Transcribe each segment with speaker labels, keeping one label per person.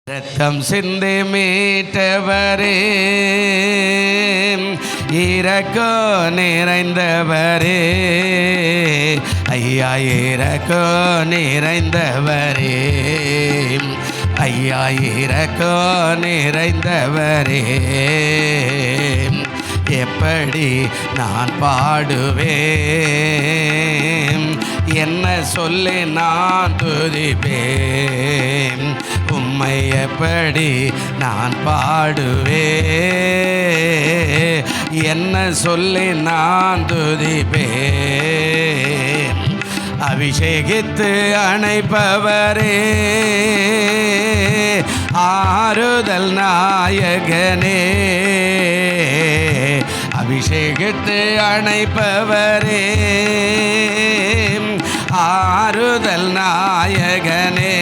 Speaker 1: ரத்தம் சிந்தி மீட்டவரே, இரக்கோ நிறைந்தவரே, ஐயா இரக்கோ நிறைந்தவரே, ஐயா இரக்கோ நிறைந்தவரே, எப்படி நான் பாடுவேன், என்ன சொல்லி நான் துதிப்பேன், உம்மை எப்படி நான் பாடுவேன், என்ன சொல்லி நான் துதிப்பேன். அபிஷேகித்து அணைப்பவரே, ஆறுதல் நாயகனே, அபிஷேகித்து அணைப்பவரே, ஆறுதல் நாயகனே,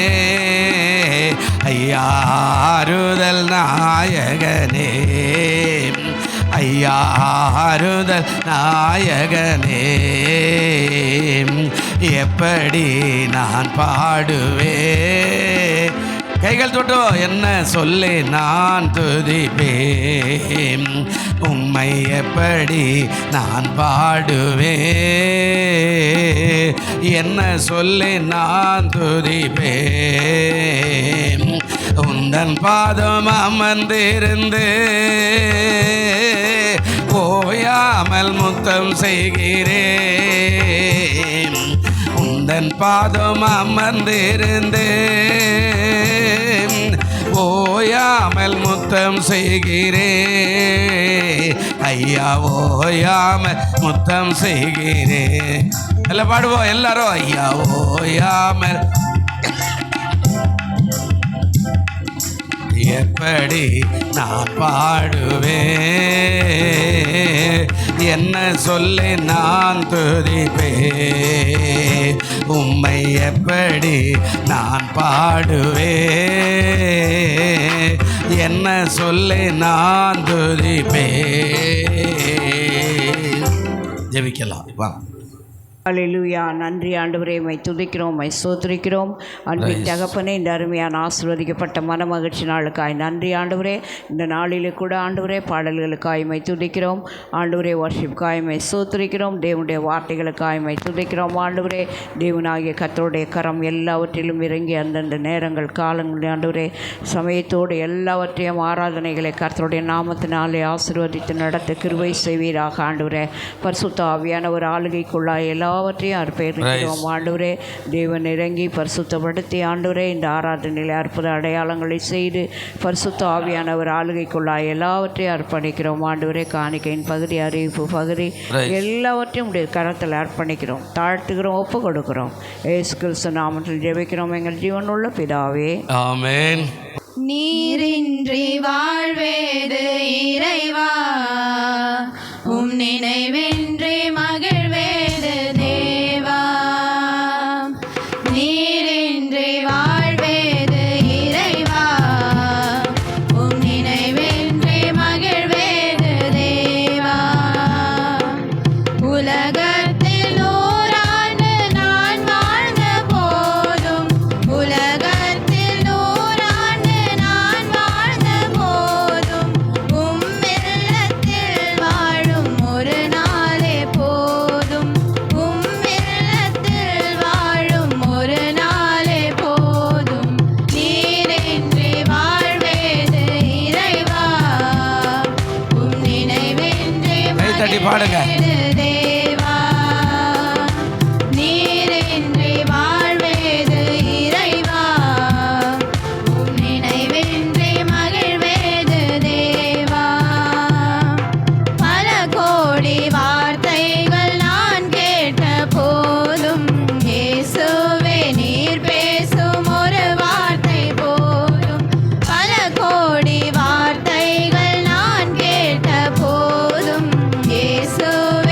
Speaker 1: ஐயா ஆறுதல் நாயகனே, ஐயா ஆறுதல் நாயகனே, எப்படி நான் பாடுவேன். கைகள் தொட்டோ என்ன சொல்லி நான் துதிப்பேன், உம்மை எப்படி நான் பாடுவேன், என்ன சொல்லி நான் துதிப்பேன். உந்தன் பாதம் அமர்ந்திருந்து ஓயாமல் முத்தம் செய்கிறேன், உந்தன் பாதம் அமர்ந்திருந்து ஓயாமல் முத்தம் செய்கிறேன், ஐயா ஓயாமல் முத்தம் செய்கிறேன். எல்லாம் பாடுவோம் எல்லாரும், ஐயா ஓயாமல் எப்படி நான் பாடுவேன், என்ன சொல்லி நான் துதிப்பேன், உம்மை எப்படி நான் பாடுவேன், என்ன சொல்லி நான் துதிப்பேன். ஜெபிக்கலாம். வாங்க.
Speaker 2: அல்லேலூயா. நன்றி ஆண்டவரே, உம்மை துதிக்கிறோம், உம்மை ஸ்தோத்திரிக்கிறோம். அன்பின் தகப்பனே, இந்த அருமையான ஆசீர்வதிக்கப்பட்ட மன மகிழ்ச்சி நாளுக்காய் நன்றி ஆண்டவரே. இந்த நாளிலே கூட ஆண்டவரே பாடல்களுக்காய் உம்மை துதிக்கிறோம் ஆண்டவரே, வர்ஷிப்புக்காய் உம்மை ஸ்தோத்திரிக்கிறோம், தேவனுடைய வார்த்தைகளுக்காய் உம்மை துதிக்கிறோம் ஆண்டவரே. தேவனாகிய கர்த்தருடைய கரம் எல்லாவற்றிலும் இறங்கி அந்தந்த நேரங்கள் காலங்கள் ஆண்டவரே சமயத்தோடு எல்லாவற்றையும் ஆராதனைகளை கர்த்தருடைய நாமத்தினாலே ஆசீர்வதித்து நடத்த கிருபை செய்வீராக ஆண்டவரே. பரிசுத்த ஆவியானவர் ஆளுகைக்குள்ளாய் எல்லாவற்றையும் அர்ப்பணிக்கிறோம் ஆண்டவரே. தேவன் இறங்கி பரிசுத்தப்படுத்தி ஆண்டவரே இந்த ஆராதனையில் அற்புத அடையாளங்களை செய்து பரிசுத்த ஆவியானவர் ஆளுகைக்குள்ளாய் எல்லாவற்றையும் அர்ப்பணிக்கிறோம் ஆண்டவரே. காணிக்கையின் பகுதி, அறிவிப்பு பகுதி எல்லாவற்றையும் உடைய கரத்தில் அர்ப்பணிக்கிறோம், தாழ்த்துகிறோம், ஒப்பு கொடுக்கிறோம். இயேசு கிறிஸ்து நாமத்தில் ஜெபிக்கிறோம் எங்கள் ஜீவனுள்ள பிதாவே,
Speaker 1: ஆமென்.
Speaker 3: நீரின்றி வாழ்வேது இறைவா, உம் நினைவின்றி மகிழ்வேது தேவா. நீரின்றி வாழ்வேது இறைவா, உம் நினைவின்றி மகிழ்வேது தேவா. உலகத்தில் 100 ஆண்டு நான் வாழ்ந்த போதும், உலகத்தில் 100 ஆண்டு நான் வாழ்ந்த போதும், உம் இல்லத்தில் வாழும் ஒரு நாளே போதும், உம் இல்லத்தில் வாழும் ஒரு நாளே போதும். நீரின்றி வாழ்வேது இறைவா, உம் நினைவின்றி
Speaker 1: கைத்தட்டி பாடுங்க.
Speaker 3: மகிழ்வேது தேவா. நீரின்றி வாழ்வேது இறைவா, உம் நினைவின்றி மகிழ்வேது தேவா. பல கோடி வார்த்தைகள் நான் கேட்ட போதும், இயேசுவே நீர் பேசும் ஒரு வார்த்தை போதும். பல கோடி வார்த்தைகள் நான் கேட்ட போதும், இயேசுவே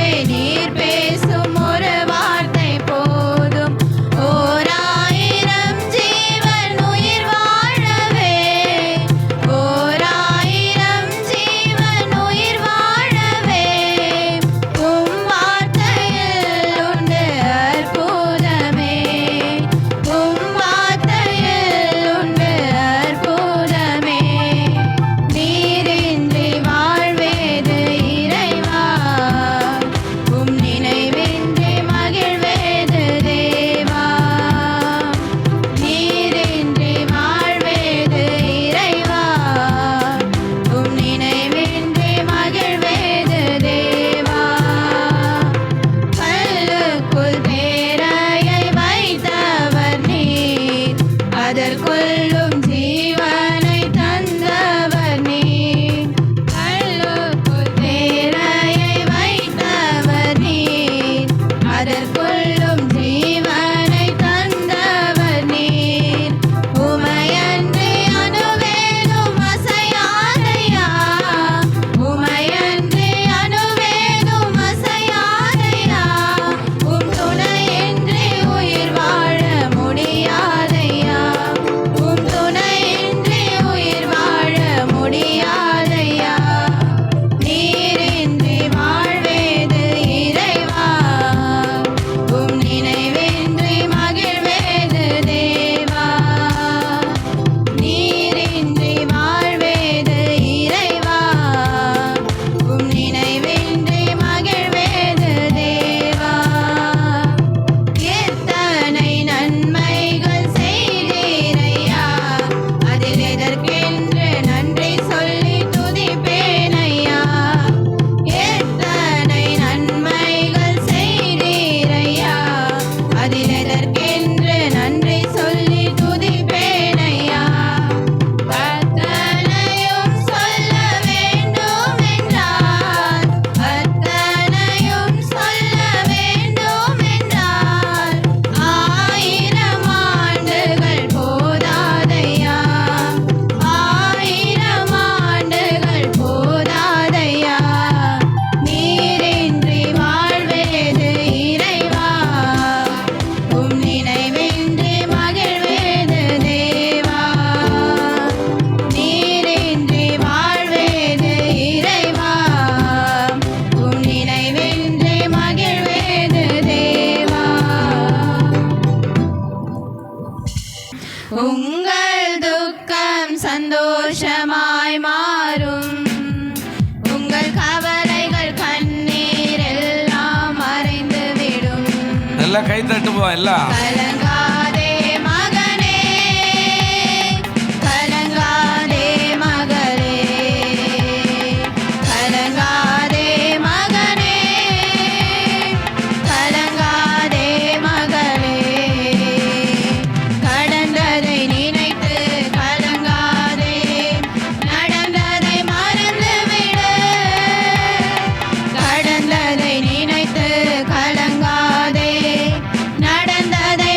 Speaker 3: சந்தோஷமாய் மாறும். உங்கள் கவலைகள் கண்ணீர் எல்லாம் மறைந்துவிடும்.
Speaker 1: நல்லா கை தட்டுவோம் எல்லாம்.
Speaker 3: கலங்காதே மகனே, கலங்காதே மகளே, கலங்காதே மகனே, கலங்காதே மகளே. கடந்ததை நினைத்து கலங்காதே, நடந்ததை மறந்துவிடு. கடந்ததை நினைத்து கலங்காதே, நடந்ததை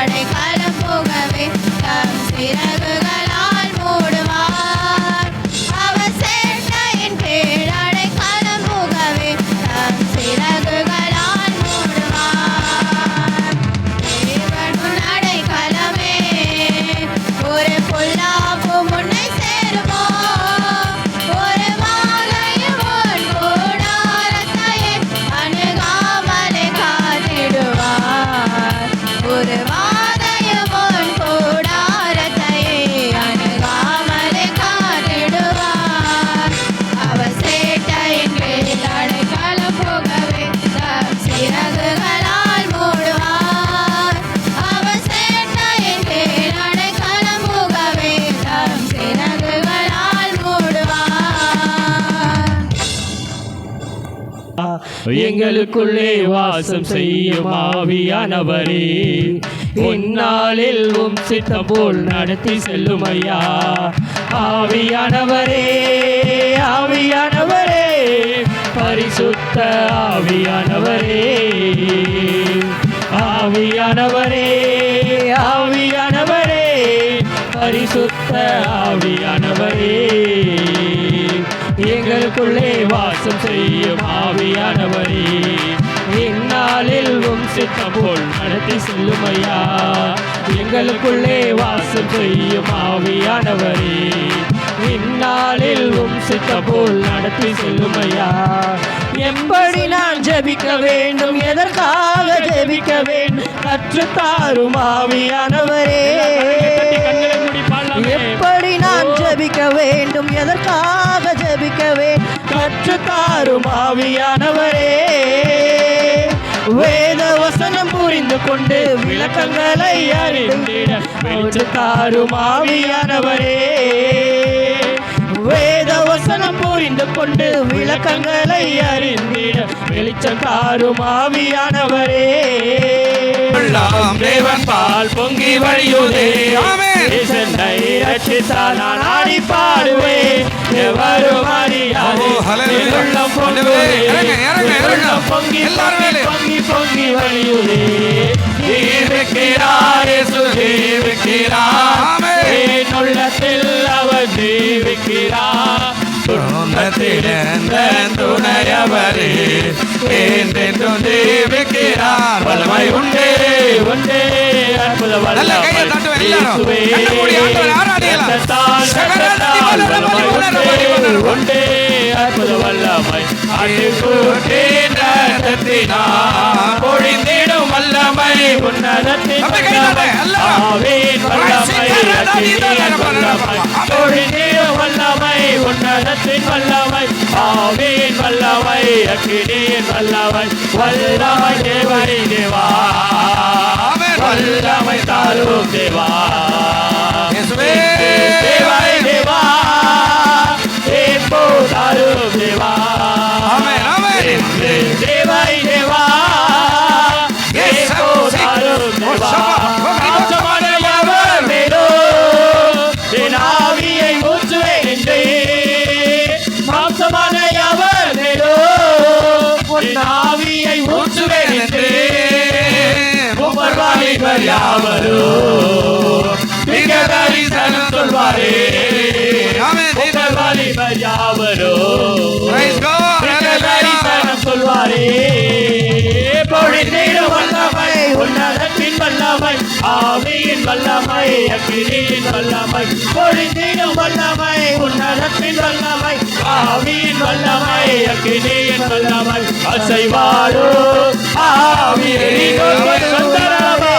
Speaker 3: அடைக்கலம் புகவே தம் சிறகுகளால் மூடுவார். அவர் சேட்டையின் கீழ் அடைக்கலம் புகவே தம் சிறகுகளால் மூடுவார். தேவன் உன் அடைக்கலமே, ஒரு பொல்லாப்பு முன்னை சேருமோ, ஒரு வாதையும் உன் கூடாரத்தையே அணுகாமலே காத்திடுவார். ஒரு வாதையும் உன் கூடாரத்தையே அணுகாமலே காத்திடுவார். அவர் சேட்டையின் கீழ் அடைக்கலம் புகவே தம் சிறகுகளால் மூடுவார். அவர் சேட்டையின் கீழ் அடைக்கலம் புகவே தம் சிறகுகளால் மூடுவார்.
Speaker 4: எங்களுக்குள்ளே வாசம் செய்யும் ஆவியானவரே, இந்நாளில் உம் சித்தம் போல் நடத்தி செல்லும் ஐயா. ஆவியானவரே, ஆவியானவரே, பரிசுத்த ஆவியானவரே, ஆவியானவரே, ஆவியானவரே, பரிசுத்த ஆவியானவரே, எங்களுக்குள்ளே வாசம் செய்யும் ஆவியானவரே, இந்நாளில் உம் சித்தம் போல் நடத்தி செல்லும் ஐயா. எங்களுக்குள்ளே வாசம் செய்யும் ஆவியானவரே, இந்நாளில் உம் சித்தம் போல் நடத்தி செல்லும் ஐயா. எப்படி நான் ஜெபிக்க வேண்டும், எதற்காக ஜெபிக்க வேண்டும், கற்றுத்தாரும் ஆவியானவரே. எப்படி நான் ஜெபிக்க வேண்டும், எதற்காக ஜெபிக்க வேண்டும், கற்றுத்தாரும் ஆவியானவரே. வேத வசனம் புரிந்து கொண்டு விளக்கங்களை அறிந்திட வெளிச்சத்தாரும் ஆவியானவரே. வேத வசனம் புரிந்து கொண்டு விளக்கங்களை அறிந்திட வெளிச்சம் தாரும் ஆவியானவரே.
Speaker 1: தேவன்
Speaker 4: பால் பொங்கி வழியுதே, என்னை ரட்சித்தார் நான் ஆடி பாடுவே. எவரும் அறியாதே உள்ளம் பொங்குதே, உள்ளம் பொங்கி பொங்கி பொங்கி வழியுதே. ஜீவிக்கிறார் இயேசு ஜீவிக்கிறார், என் உள்ளத்தில் அவர் ஜீவிக்கிறார். துணையவரே என்றென்றும் ஜீவிக்கிறார். வல்லமை உண்டே உண்டே, அற்புத வல்லமை உண்டே, அற்புத வல்லமை பொழிந்திடும் வல்லமை உன்னதத்தின் வல்லமை ஆவியின் வல்லமை பொழிந்திடும் வல்லமை உன்னதத்தின் வல்லமை ஆவியின் வல்லமை அக்கினியின் வல்லமை வல்லமை தேவனை தேவா வல்லமை தாரும் தேவா தேவனை தேவா தாரும் தேவா தேவனை தேவா தாரும் தேவா மாம்சமானவர் மேலோ என் ஆவியை ஊற்றுவேன் என்றே மாம்சமானவர் மேலோ என் ஆவியை ஊற்றுவேன் என்றே உமர்வாளிகள் யாவரோ மிக தரிசனம் சொல்வாரே உமர்வாளிகள் யாவரோ மிக தரிசனம் சொல்வாரே பொழிந்திடும் வல்லமை உன்னதத்தின் வல்லமை ஆவியின் வல்லமை அக்கினியின் வல்லமை பொழிந்திடும் வல்லமை உன்னதத்தின் வல்லமை ஆவியின் வல்லமை அக்கினியின் வல்லமை அசைவாரோ ஆவியே சந்தரமே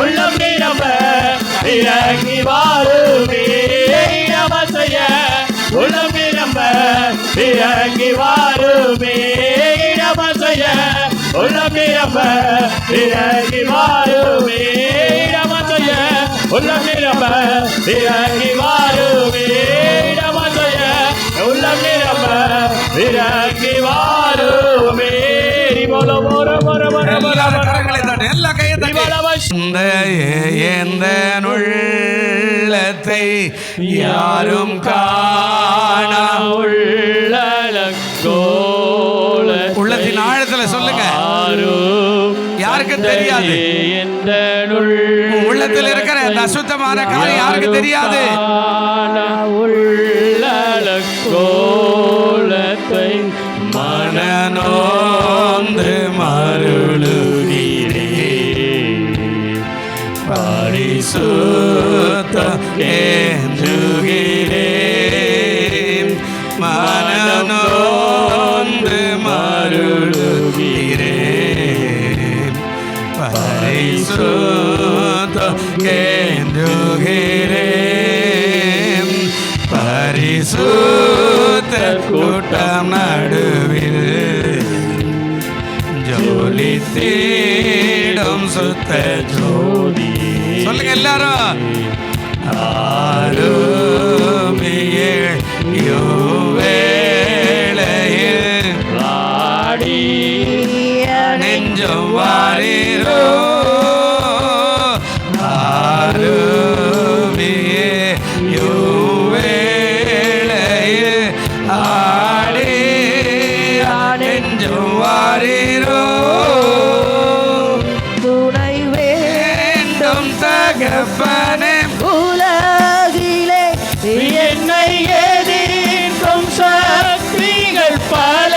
Speaker 4: உள்ளம் நிரம்ப இறங்கி வாருமே இடமசைய உள்ளம் நிரம்ப இறங்கி வாருமே இடமசைய உள்ளம் நிரம்ப இறங்கி வாருமே இடமசைய உள்ளம் நிரம்ப இறங்கி வாருமே இடமசைய உள்ளம் நிரம்ப இறங்கி வாருமே.
Speaker 1: எல்லா கையை உள்ளத்தை யாரும் தெரியாது. உள்ளத்தில் இருக்கிற அந்த அசுத்தமான காரியம் யாருக்கு தெரியாது.
Speaker 4: உள்ளலக்கோலத்தை மனநோந்து மருளுகிறேன் பரிசுத்தம் என்றுகிறேன் மனநோந்து மருளுகிறேன் பரிசுத்தம் என்றுகிறேன் பரிசுத்த கூட்டம் நடுவில் ஜொலித்திடும் சுத்த ஜோதி. சொல்லுங்க எல்லாரும். ஆருமியே யோவேளையில் வாடி நெஞ்சம் வாரீரோ ஆருமியே யோவேளையில் ஆடி நெஞ்சம் வாரீரோ
Speaker 2: துணை வேண்டும்
Speaker 1: தகப்பனே
Speaker 2: உலகிலே
Speaker 4: என்னை எதிர்க்கும் சக்திகள் பல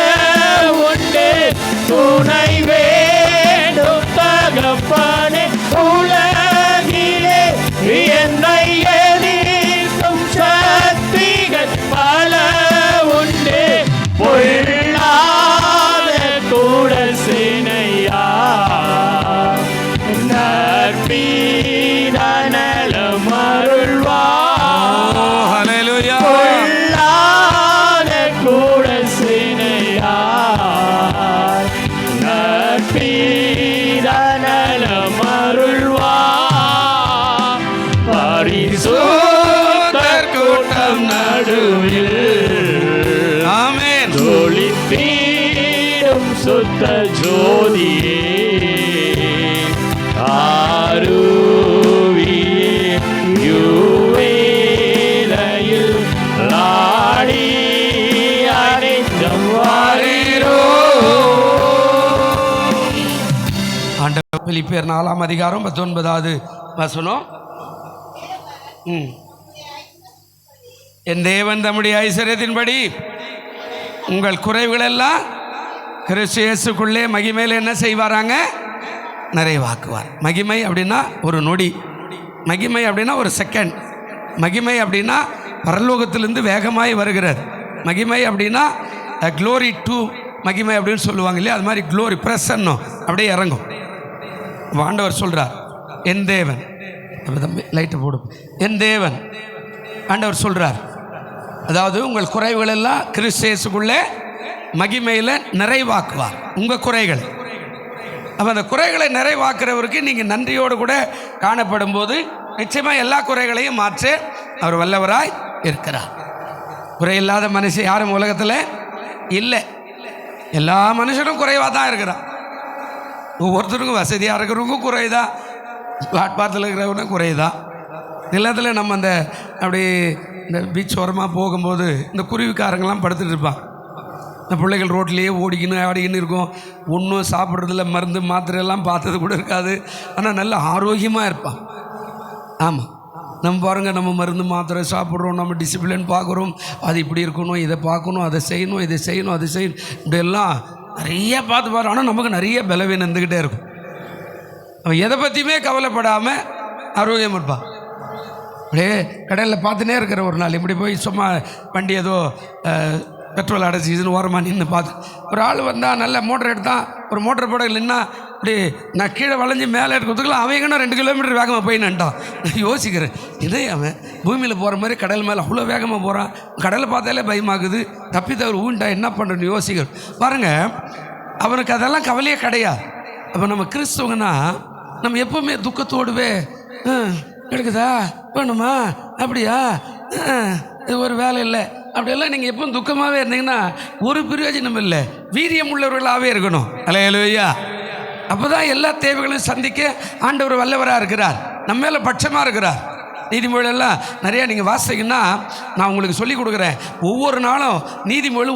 Speaker 4: உண்டு துணை வேண்டும் தகப்பனே உலகிலே என்னை எதிர்க்கும் சக்திகள் பல உண்டு பொல்லாத கூட சேனையா நற்பீதனலம் அருள்வா
Speaker 1: ஹல்லேலூயா.
Speaker 4: பொல்லாத கூட சேனையா நற்பீதனலம் அருள்வா பரிசுத்தர் கூட்டம் நடுவில்
Speaker 1: ஆமென்.
Speaker 4: ஒளித்தீடும் சுத்த ஜோதியே ஆருவியே யுவேலையில் லாடி அனைத்தம் வாரீரோ.
Speaker 1: ஆண்டவர் பிலிப்பியர் 4ஆம் அதிகாரம் 19வது வசனம். என் தேவன் தம்முடைய ஐஸ்வர்யத்தின்படி உங்கள் குறைவுகளெல்லாம் கிறிஸ்து இயேசுக்குள்ளே மகிமையில் என்ன செய்வாராங்க? நிறைவாக்குவார். மகிமை அப்படின்னா ஒரு நொடி, மகிமை அப்படின்னா ஒரு செகண்ட், மகிமை அப்படின்னா பரலோகத்திலிருந்து வேகமாய் வருகிறது, மகிமை அப்படின்னா க்ளோரி டு மகிமை அப்படின்னு சொல்லுவாங்க இல்லையா, அது மாதிரி க்ளோரி பிரசன்னம் அப்படியே இறங்கும். ஆண்டவர் சொல்கிறார் என் தேவன், லைட்டை போடும், என் தேவன் ஆண்டவர் சொல்கிறார். அதாவது உங்கள் குறைவுகளெல்லாம் கிறிஸ்து இயேசுக்குள்ளே மகிமையில் நிறைவாக்குவார் உங்கள் குறைகளை. அப்போ அந்த குறைகளை நிறைவாக்குறவருக்கு நீங்கள் நன்றியோடு கூட காணப்படும் போது நிச்சயமாக எல்லா குறைகளையும் மாற்ற அவர் வல்லவராய் இருக்கிறார். குறையில்லாத மனுஷன் யாரும் உலகத்தில் இல்லை. எல்லா மனுஷனும் குறைவாக தான் இருக்கிறான். ஒவ்வொருத்தருக்கும் வசதியாக இருக்கிறவங்களுக்கும் குறைதான், பிளாட்பாரத்தில் இருக்கிறவனுக்கும் குறைதான். எல்லாத்துல நம்ம அந்த அப்படி இந்த பீச் ஓரமாக போகும்போது இந்த குருவிக்காரங்கெல்லாம் படுத்துட்டு இருப்பான். இந்த பிள்ளைகள் ரோட்லேயே ஓடிக்கின்னு ஆடிக்கின்னு இருக்கும். ஒன்றும் சாப்பிட்றதில்ல, மருந்து மாத்திரை எல்லாம் பார்த்தது கூட இருக்காது. ஆனால் நல்ல ஆரோக்கியமாக இருப்பான். ஆமாம், நம்ம பாருங்கள், நம்ம மருந்து மாத்திரை சாப்பிட்றோம், நம்ம டிசிப்ளின் பார்க்குறோம், அது இப்படி இருக்கணும், இதை பார்க்கணும், அதை செய்யணும், இதை செய்யணும், அதை செய்யணும், இப்படியெல்லாம் நிறைய பார்த்து பாரு. ஆனால் நமக்கு நிறைய பலவீனம் இருந்துக்கிட்டே இருக்கும். அவன் எதை பற்றியுமே கவலைப்படாமல் ஆரோக்கியம் இருப்பான். அப்படியே கடையில் பார்த்துனே இருக்கிற ஒரு நாள் இப்படி போய் சும்மா வண்டி ஏதோ பெட்ரோல் அடைச்சிதுன்னு ஓரமாக நின்று பார்த்து ஒரு ஆள் வந்தால் நல்ல மோட்டர் எடுத்தான். ஒரு மோட்டர் போட இல்லைன்னா அப்படி நான் கீழே வளைஞ்சி மேலே எடுக்கிறதுக்குள்ள அவங்கன்னு 2 கிலோமீட்டர் வேகமாக போய் நின்ட்டான். நான் யோசிக்கிறேன், இதே அவன் பூமியில் போகிற மாதிரி கடல் மேலே அவ்வளோ வேகமாக போகிறான். கடலை பார்த்தாலே பயமாகுது, தப்பி தவறு ஊண்டா என்ன பண்ணுறேன்னு யோசிக்கிறேன். பாருங்கள், அவனுக்கு அதெல்லாம் கவலையே கிடையாது. அப்போ நம்ம கிறிஸ்துவங்கன்னா நம்ம எப்போவுமே துக்கத்தோடுவே எடுக்குதா வேணுமா அப்படியா இது ஒரு வேலை இல்லை அப்படியெல்லாம் நீங்கள் எப்போ துக்கமாகவே இருந்தீங்கன்னா ஒரு பிரயோஜனம் இல்லை. வீரியம் உள்ளவர்களாகவே இருக்கணும். அல்லேலூயா. அப்போ தான் எல்லா தேவைகளையும் சந்திக்க ஆண்டவர் வல்லவராக இருக்கிறார், நம்ம மேலே பட்சமாக இருக்கிறார். நீதிமொழியெல்லாம் நிறையா நீங்கள் வாசிங்கன்னா நான் உங்களுக்கு சொல்லிக் கொடுக்குறேன். ஒவ்வொரு நாளும் நீதிமொழி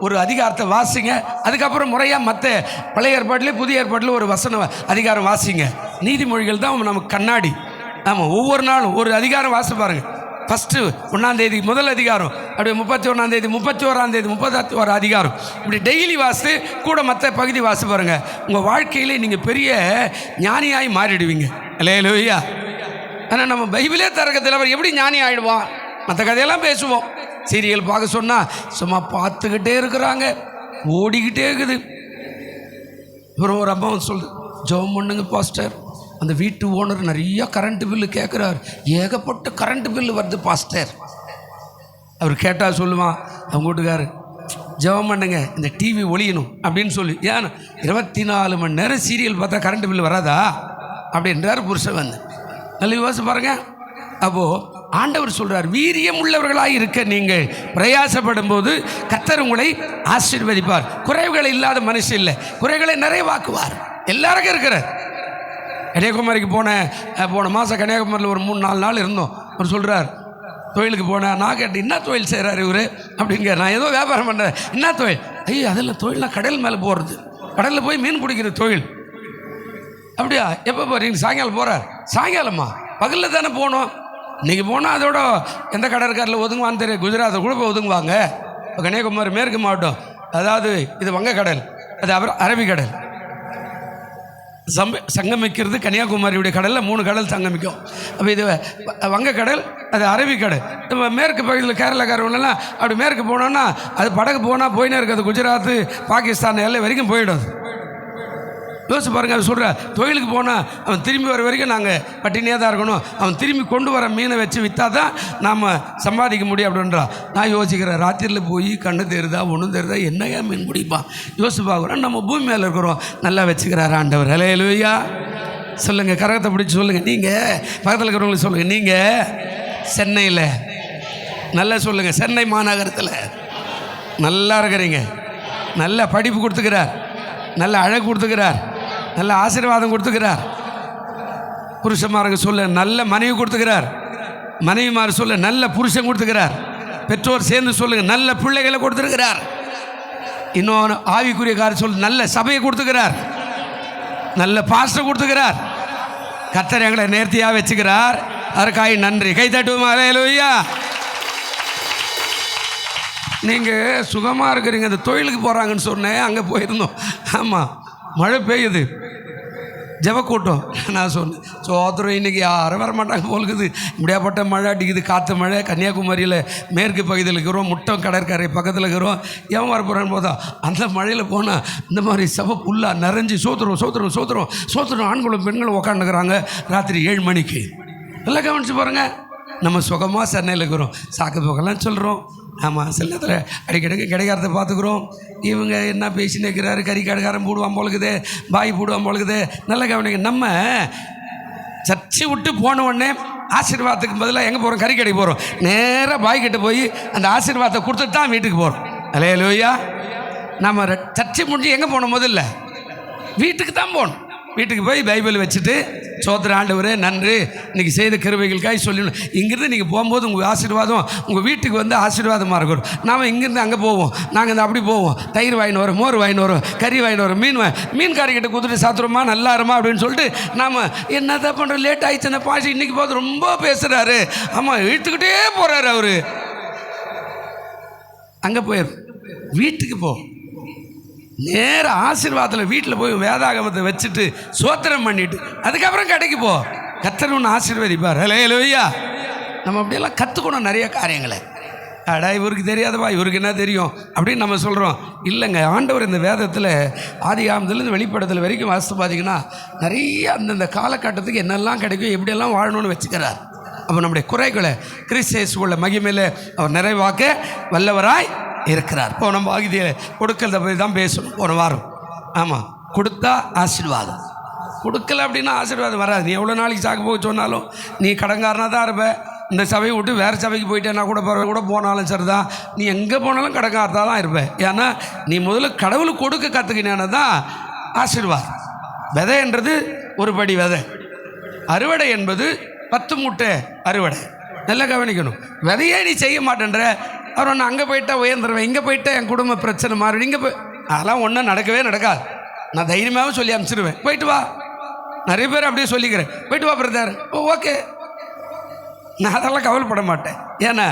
Speaker 1: ஒரு அதிகாரத்தை வாசிங்க. அதுக்கப்புறம் முறையாக மற்ற பழைய ஏற்பாட்டிலே புதிய ஏற்பாட்டில் ஒரு வசன அதிகாரம் வாசிங்க. நீதிமொழிகள் தான் நமக்கு கண்ணாடி. ஆமாம், ஒவ்வொரு நாளும் ஒரு அதிகாரம் வாசி பாருங்கள். ஃபஸ்ட்டு 1ஆம் தேதி முதல் அதிகாரம், அப்படியே 31ஆம் தேதி 31ஆம் தேதி 31 அதிகாரம், இப்படி டெய்லி வாசித்து கூட மற்ற பகுதி வாசி பாருங்கள். உங்கள் வாழ்க்கையிலே நீங்கள் பெரிய ஞானியாகி மாறிடுவீங்க. அல்லேலூயா. ஆனால் நம்ம பைபிளே திறக்கத்தில் அவர் எப்படி ஞானி ஆகிடுவான்? மற்ற கதையெல்லாம் பேசுவோம். சீரியல் பார்க்க சொன்னால் சும்மா பார்த்துக்கிட்டே இருக்கிறாங்க, ஓடிக்கிட்டே இருக்குது. அப்புறம் ஒரு அம்மா சொல்லுது, ஜெபம் பண்ணுங்க பாஸ்டர், அந்த வீட்டு ஓனர் நிறைய கரண்ட் பில்லு கேட்குறாரு, ஏகப்பட்ட கரண்ட் பில்லு வருது பாஸ்டர். அவர் கேட்டால் சொல்லுவான் அவங்க வீட்டுக்காரு, ஜெபம் பண்ணுங்க இந்த டிவி ஒளியணும் அப்படின்னு சொல்லி. ஏன் 24 மணி நேரம் சீரியல் பார்த்தா கரண்ட் பில்லு வராதா அப்படின்றார் புருஷன் வந்து. நல்ல யோசிச்சு பாருங்க. அப்போது ஆண்டவர் சொல்கிறார், வீரியம் உள்ளவர்களாக இருக்க நீங்கள் பிரயாசப்படும் போது கர்த்தர் உங்களை ஆசீர்வதிப்பார். குறைவுகள் இல்லாத மனுஷன் இல்லை, குறைகளை நிறைவாக்குவார். எல்லாருக்கும் இருக்கிறார். கன்னியாகுமரிக்கு போன மாதம் கன்னியாகுமரியில் ஒரு 3-4 நாள் இருந்தோம். அவர் சொல்கிறார், தொழிலுக்கு போனேன். நான் கேட்டேன், என்ன தொழில் செய்கிறாரு இவர் அப்படிங்க. நான் ஏதோ வியாபாரம் பண்ணுறேன். என்ன தொழில்? ஐயோ அதெல்லாம் தொழிலாம் கடல் மேலே போகிறது, கடலில் போய் மீன் பிடிக்கிற தொழில். அப்படியா, எப்போ போகிறீங்க? சாயங்காலம் போகிறார். சாயங்காலமா? பகலில் தானே போகணும். இன்றைக்கி போனால் அதோட எந்த கடற்கரையில் ஒதுங்குவான்னு தெரியும். குஜராத்தை கூட போய் ஒதுங்குவாங்க. இப்போ கன்னியாகுமரி மேற்கு மாவட்டம், அதாவது இது வங்கக்கடல், அது அரபிக்கடல். சங்கமிக்கிறது கன்னியாகுமரியுடைய கடலில் 3 கடல் சங்கமிக்கும். அப்போ இது வங்கக்கடல், அது அரபிக்கடல். இப்போ மேற்கு பகுதியில் கேரளாக்காரவங்களாம் அப்படி மேற்கு போனோன்னா அது படகு போனால் போயினே இருக்குது. குஜராத்து பாகிஸ்தான் எல்லை வரைக்கும் போயிடும். யோசிச்சு பாருங்கள். அது சொல்கிற தொழிலுக்கு போனால் அவன் திரும்பி வர வரைக்கும் நாங்கள் பட்டினியாக தான் இருக்கணும். அவன் திரும்பி கொண்டு வர மீனை வச்சு விற்றா தான் நாம் சம்பாதிக்க முடியும் அப்படின்றான். நான் யோசிக்கிறேன், ராத்திரியில் போய் கண்ணு தெரியுதா ஒன்றும் தெரியுதா, என்னையா மீன் பிடிப்பான் யோசிச்சு பார்க்குறோம். நம்ம பூமி மேலே இருக்கிறோம், நல்லா வச்சுக்கிறார் ஆண்டவர். அல்லேலூயா. சொல்லுங்கள், கரகத்தை பிடிச்சி சொல்லுங்கள். நீங்கள் பக்கத்தில் இருக்கிறவங்களுக்கு சொல்லுங்கள், நீங்கள் சென்னையில் நல்லா சொல்லுங்கள், சென்னை மாநகரத்தில் நல்லா இருக்கிறீங்க. நல்ல படிப்பு கொடுத்துக்கிறார், நல்ல அழகு கொடுத்துக்கிறார், நல்ல ஆசீர்வாதம் கொடுத்துக்கிறார். புருஷன்மாருக்கு சொல்ல நல்ல மனைவி கொடுத்துக்கிறார், மனைவிமார் சொல்ல நல்ல புருஷன் கொடுத்துக்கிறார், பெற்றோர் சேர்ந்து சொல்லுங்க நல்ல பிள்ளைகளை கொடுத்துருக்கிறார். இன்னொன்று ஆவிக்குரிய காரியம் சொல்ல நல்ல சபையை கொடுத்துக்கிறார், நல்ல பாஸ்டர் கொடுத்துக்கிறார். கர்த்தர் எங்களை நேர்த்தியாக வச்சுக்கிறார். அதற்காக நன்றி. கை தட்டுவோம். அல்லேலூயா. நீங்கள் சுகமாக இருக்கிறீங்க. அந்த தொழிலுக்கு போகிறாங்கன்னு சொன்னேன், அங்கே போயிருந்தோம். ஆமாம், மழை பெய்யுது, ஜெபக்கூட்டம். நான் சொன்னேன், சோதரம் இன்றைக்கி யாரும் வர மாட்டாங்க போலுக்குது, இப்படியாப்பட்ட மழை அடிக்குது, காற்று மழை. கன்னியாகுமரியில் மேற்கு பகுதியில் இருக்கிறோம், முட்டம் கடற்கரை பக்கத்தில் இருக்கிறோம். எவன் வர போகிறான்னு போதா அந்த மழையில் போனால் இந்த மாதிரி சபை ஃபுல்லாக நிறைஞ்சி சோத்துறோம் சோத்துறோம் சோத்துறோம் சோத்துறோம். ஆண்களும் பெண்களும் உக்காந்துக்கிறாங்க ராத்திரி 7 மணிக்கு. எல்லாம் கவனிச்சு பாருங்கள். நம்ம சுகமாக சென்னையில் இருக்கிறோம், சாக்கு போக்கெல்லாம் சொல்கிறோம். ஆமாம், சில நேரத்தில் அடிக்கடிக்கு கிடைக்காரத்தை பார்த்துக்குறோம். இவங்க என்ன பேசின்னு இருக்கிறாரு, கறி கடைக்காரன் போடுவான் போலுக்குது, பாய் போடுவான் போலுக்குது. நல்ல கவனிங்க. நம்ம சர்ச்சை விட்டு போன உடனே ஆசீர்வாதத்துக்கு பதிலாக எங்கே போகிறோம்? கறி கடைக்கு போகிறோம். நேராக பாய் கிட்ட போய் அந்த ஆசீர்வாதத்தை கொடுத்துட்டு தான் வீட்டுக்கு போகிறோம். அல்லேலூயா. நம்ம சர்ச்சை முடிஞ்சு எங்கே போகணும்? முதல்ல வீட்டுக்கு தான் போகணும். வீட்டுக்கு போய் பைபிள் வச்சுட்டு சோத்திர ஆண்டவரே நன்றி, இன்றைக்கி செய்த கிருபைகளுக்காக சொல்லணும். இங்கேருந்து நீங்கள் போகும்போது உங்கள் ஆசீர்வாதம் உங்கள் வீட்டுக்கு வந்து ஆசீர்வாதமாக இருக்கணும். நாம் இங்கேருந்து அங்கே போவோம், நாங்கள் இந்த அப்படி போவோம், தயிர் வாங்கின்னு வரோம், மோர் வாங்கின்னு வரோம், கறி வாங்கின்னு வரோம், மீன்காரிக்கிட்ட கொடுத்துட்டு சாத்துறோமா நல்லா இருமா அப்படின்னு சொல்லிட்டு நாம் என்னதான் பண்ணுறோம், லேட் ஆகிடுச்சுன்னா பாசி இன்றைக்கி பார்த்து ரொம்ப பேசுகிறாரு. ஆமாம், இழுத்துக்கிட்டே போகிறாரு அவர். அங்கே போயிடும். வீட்டுக்கு போ, நேர ஆசீர்வாதத்தில் வீட்டில் போய் வேதாகமத்தை வச்சுட்டு சோத்திரம் பண்ணிட்டு அதுக்கப்புறம் கடைக்கு போ. கர்த்தர் ஒன்று ஆசீர்வதிப்பார். அல்லேலூயா. நம்ம அப்படியெல்லாம் கற்றுக்கணும் நிறைய காரியங்களை. அடா இவருக்கு தெரியாதப்பா, இவருக்கு என்ன தெரியும் அப்படின்னு நம்ம சொல்கிறோம். இல்லைங்க, ஆண்டவர் இந்த வேதத்தில் ஆதி ஆமத்துலேருந்து வெளிப்படத்தில் வரைக்கும் வாசித்து பார்த்தீங்கன்னா நிறைய அந்தந்த காலகட்டத்துக்கு என்னெல்லாம் கிடைக்கும், எப்படியெல்லாம் வாழணும்னு வச்சுக்கிறார். அப்போ நம்முடைய குறைகளை கிறிஸ்து இயேசுவுள்ள மகிமையில் அவர் நிறைவாக்க வல்லவராய் இருக்கிறார். இப்போ நம்ம ஆகிதியில் கொடுக்கறத பற்றி தான் பேசணும் போன வாரம். ஆமாம், கொடுத்தா ஆசீர்வாதம், கொடுக்கல அப்படின்னா ஆசீர்வாதம் வராது. நீ எவ்வளோ நாளைக்கு சாக்கு போக சொன்னாலும் நீ கடங்காரனாக தான் இருப்ப. இந்த சபையை விட்டு வேறு சபைக்கு போயிட்டேன்னா கூட கூட போனாலும் சரி தான், நீ எங்கே போனாலும் கடங்காரத்தான் தான் இருப்பேன். ஏன்னா நீ முதல்ல கடவுளுக்கு கொடுக்க கற்றுக்கினேன்னா தான் ஆசீர்வாதம். விதைன்றது ஒரு படி விதை, அறுவடை என்பது 10 மூட்டை அறுவடை. நல்லா கவனிக்கணும். விதையே நீ செய்ய மாட்டேன்ற, அப்புறம் நான் அங்கே போயிட்டா உயர்ந்துருவேன், இங்கே போயிட்டா என் குடும்ப பிரச்சனை மாறும், இங்கே போய் அதெல்லாம் ஒன்றும் நடக்கவே நடக்காது. நான் தைரியமாகவும் சொல்லி அனுப்பிச்சிடுவேன், போயிட்டு வா. நிறைய பேர் அப்படியே சொல்லிக்கிறேன், போயிட்டு வா பிரதர், ஓகே. நான் அதெல்லாம் கவலைப்பட மாட்டேன். ஏன்னா